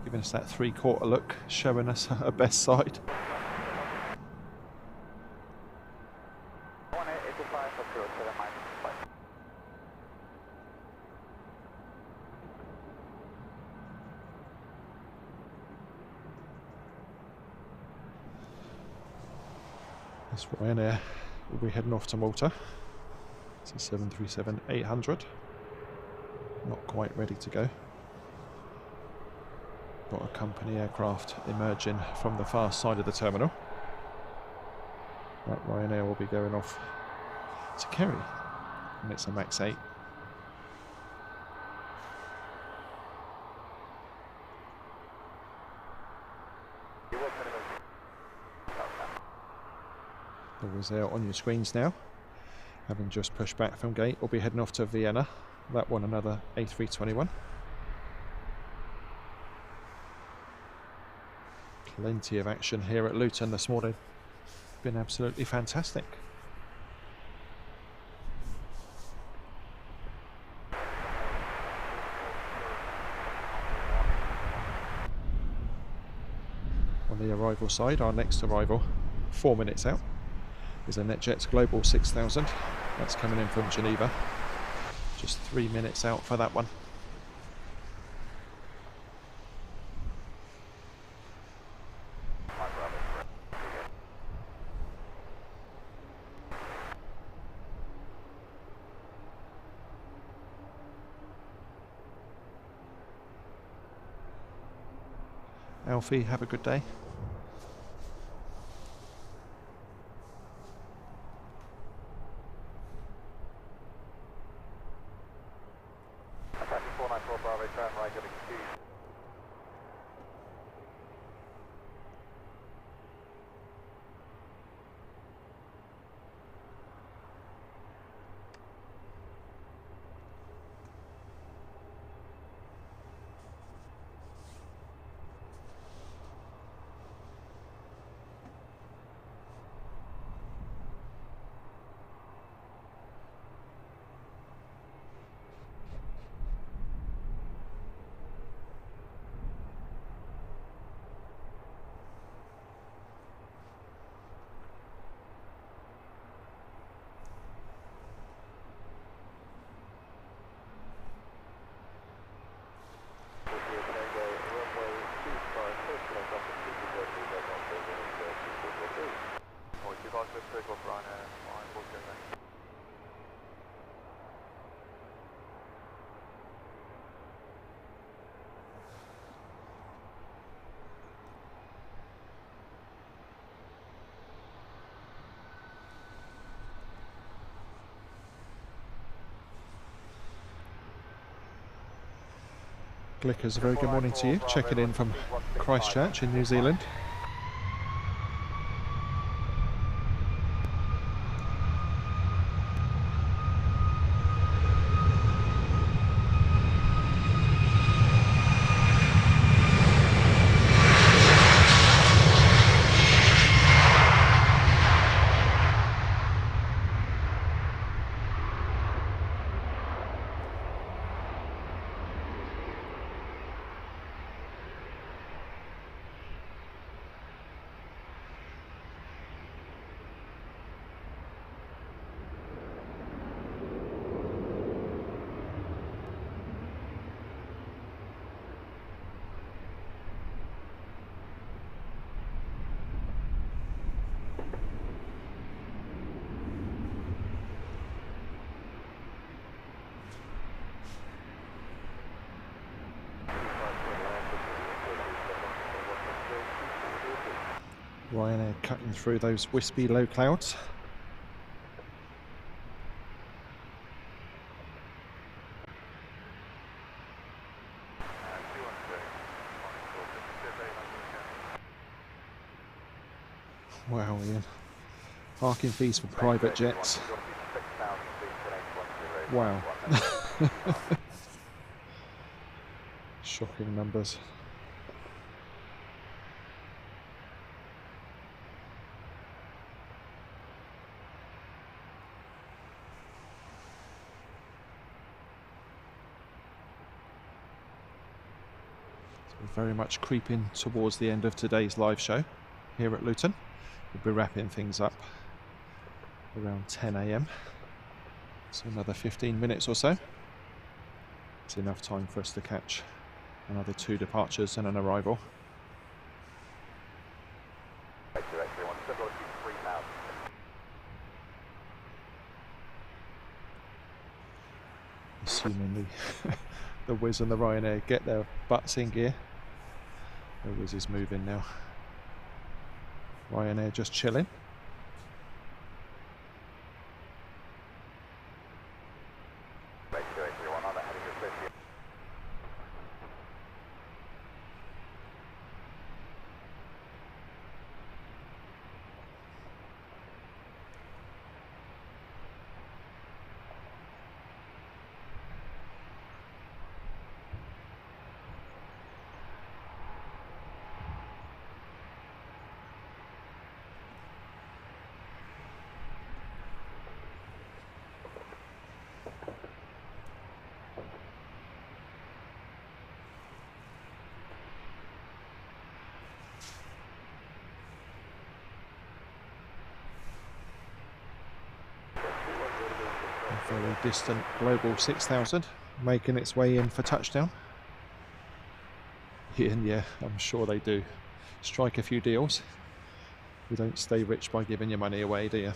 [SPEAKER 2] giving us that 3/4 look, showing us her best side. This Ryanair will be heading off to Malta. It's a 737-800. Not quite ready to go. Got a company aircraft emerging from the far side of the terminal. That Ryanair will be going off to Kerry, and it's a MAX 8. The Wizz Air on your screens now, having just pushed back from gate, will be heading off to Vienna. That one another A321. Plenty of action here at Luton this morning. Been absolutely fantastic. On the arrival side, our next arrival, 4 minutes out, is a NetJets Global 6000. That's coming in from Geneva. Just 3 minutes out for that one. Alfie, have a good day.
[SPEAKER 1] Taxi 494 Bravo, turn right, getting Q.
[SPEAKER 2] Glickers, a very good morning to you. Checking in from Christchurch in New Zealand. Ryanair cutting through those wispy low clouds. Wow, Ian. Parking fees for private jets. Wow. Shocking numbers. Very much creeping towards the end of today's live show here at Luton. We'll be wrapping things up around 10 AM. So another 15 minutes or so. It's enough time for us to catch another 2 departures and an arrival. Assuming the Wizz and the Ryanair get their butts in gear. The Wizz is moving now. Ryanair just chilling. Very distant Global 6000 making its way in for touchdown. And yeah, I'm sure they do strike a few deals. You don't stay rich by giving your money away, do you?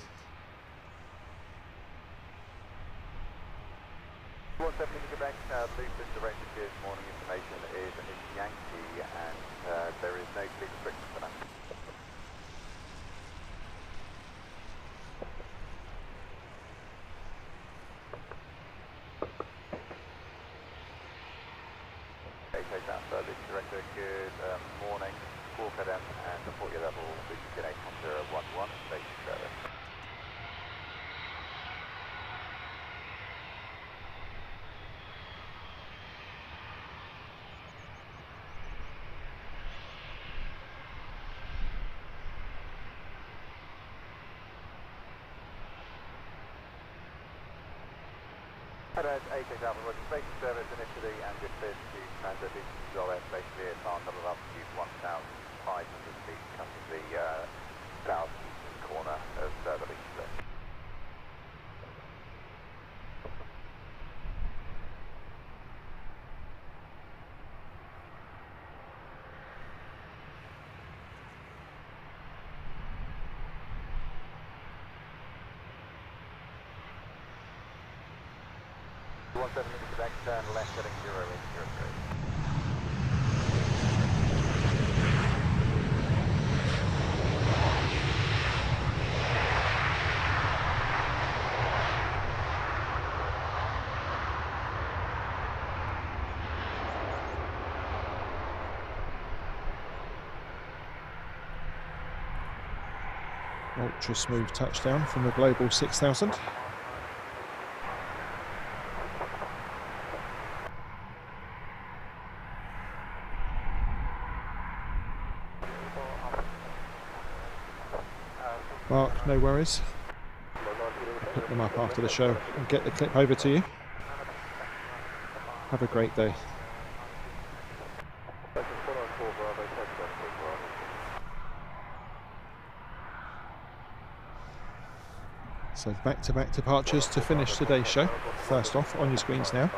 [SPEAKER 1] Quebec, Luton direct this morning information is Yankee, and there is no fleet restriction for that. Okay, take that, Luton Director, good morning, Walker them, and report your level, Luton 81011, station service. Headers 88 Alpha, Roger, station service initially, and good clear to transit Luton to our airspace clear, advance level altitude 1,500 feet, coming to the southeastern corner of the Luton split. Quebec, turn left heading 0803.
[SPEAKER 2] Ultra smooth touchdown from the Global 6000. Mark, no worries. Pick them up after the show and get the clip over to you. Have a great day. So back-to-back departures to finish today's show. First off, on your screens now,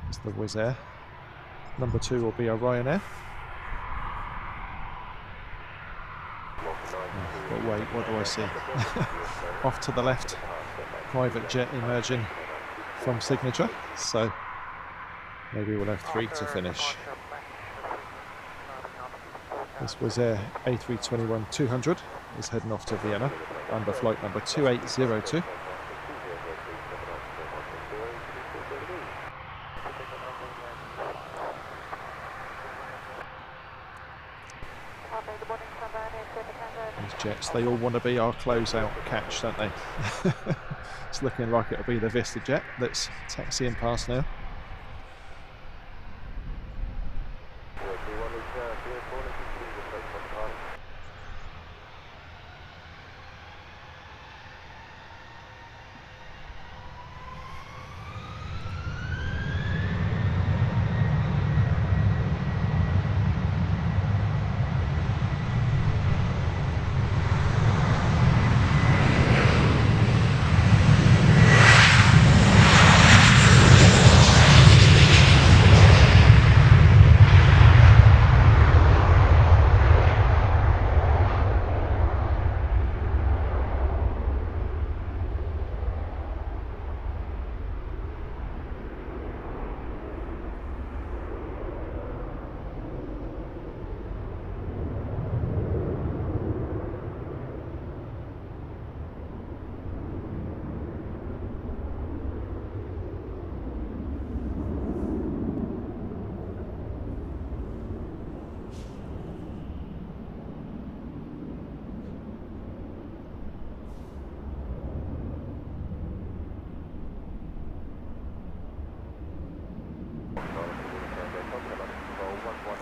[SPEAKER 2] is the Wizz Air. Number 2 will be a Ryanair. But wait, what do I see? Off to the left, private jet emerging from Signature. So maybe we'll have 3 to finish. This Wizz Air A321-200 is heading off to Vienna under flight number 2802. These jets, they all want to be our closeout catch, don't they? It's looking like it'll be the Vista jet that's taxiing past now.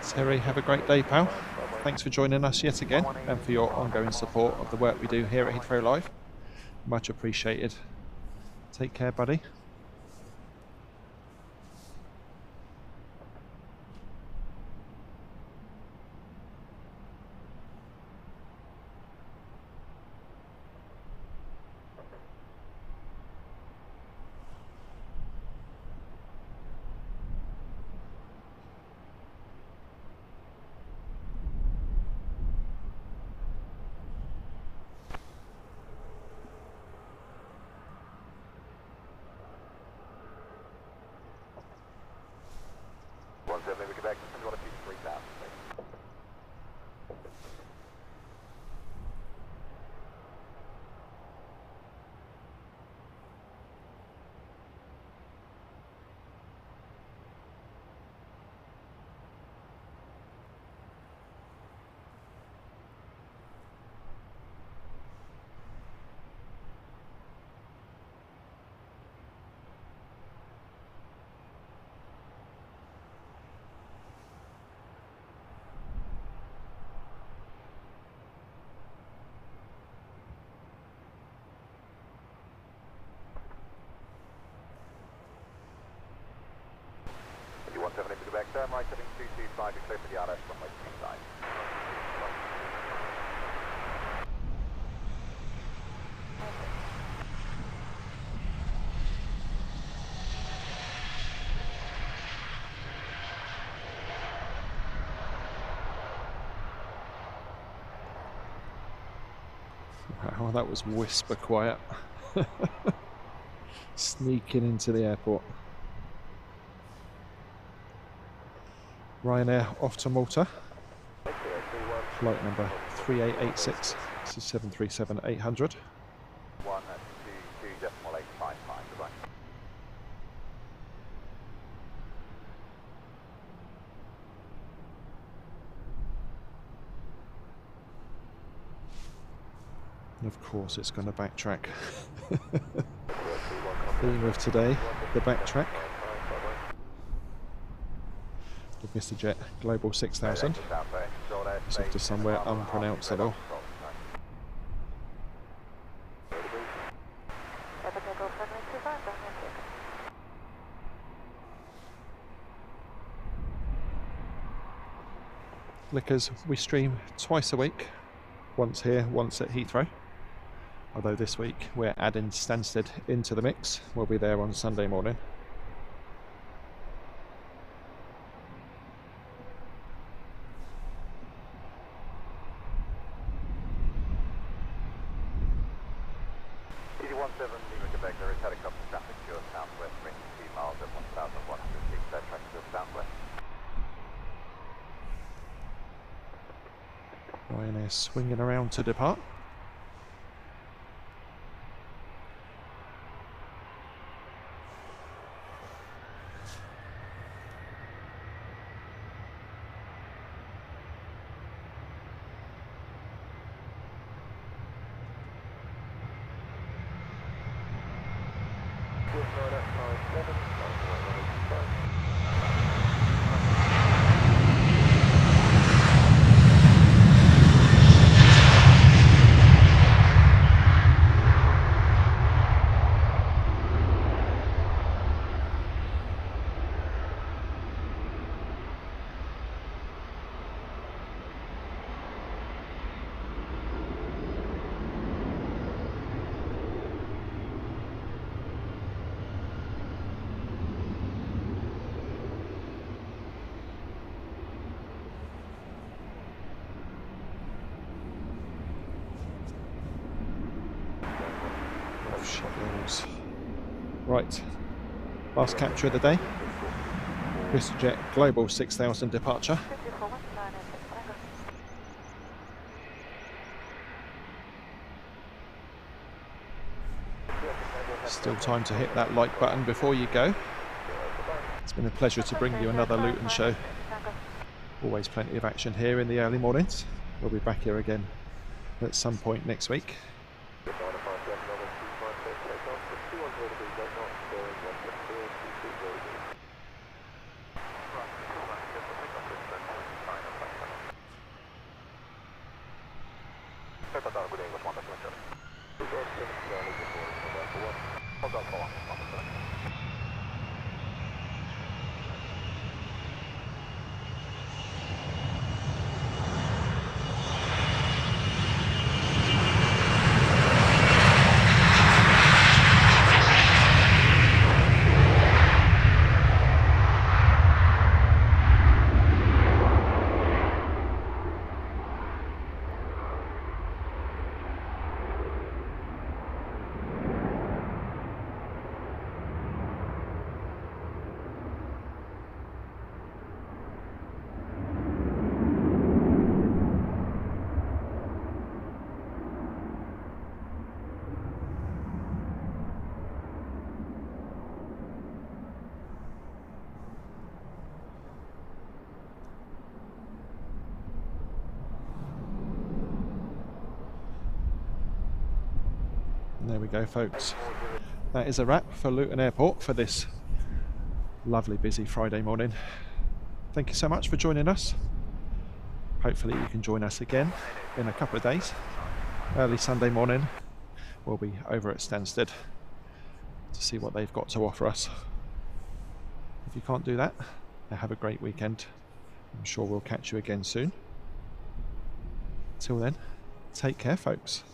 [SPEAKER 2] Terry, have a great day, pal. Thanks for joining us yet again and for your ongoing support of the work we do here at Heathrow Live. Much appreciated. Take care, buddy.
[SPEAKER 1] right, heading 225, you're clear for the RS, runway 25.
[SPEAKER 2] Wow, that was whisper quiet. Sneaking into the airport. Ryanair off to Malta. Flight number 3886. This is 737-800.
[SPEAKER 1] 122.855, goodbye.
[SPEAKER 2] And of course it's going to backtrack. Theme of today, the backtrack. With Mr. Jet Global 6000. It's off to somewhere unpronounceable. Lickers, we stream twice a week, once here, once at Heathrow. Although this week we're adding Stansted into the mix. We'll be there on Sunday morning.
[SPEAKER 1] Quebec, there is helicopter traffic to your southwest, range 2 miles at 1,100 feet, that traffic to the southwest.
[SPEAKER 2] Ryanair swinging around to depart. Right, last capture of the day. Mr. Jet Global 6000 departure. Still time to hit that like button before you go. It's been a pleasure to bring you another Luton show. Always plenty of action here in the early mornings. We'll be back here again at some point next week. There we go, folks. That is a wrap for Luton Airport for this lovely busy Friday morning. Thank you so much for joining us. Hopefully you can join us again in a couple of days. Early Sunday morning we'll be over at Stansted to see what they've got to offer us. If you can't do that, Have a great weekend. I'm sure we'll catch you again soon. Till then, take care, folks.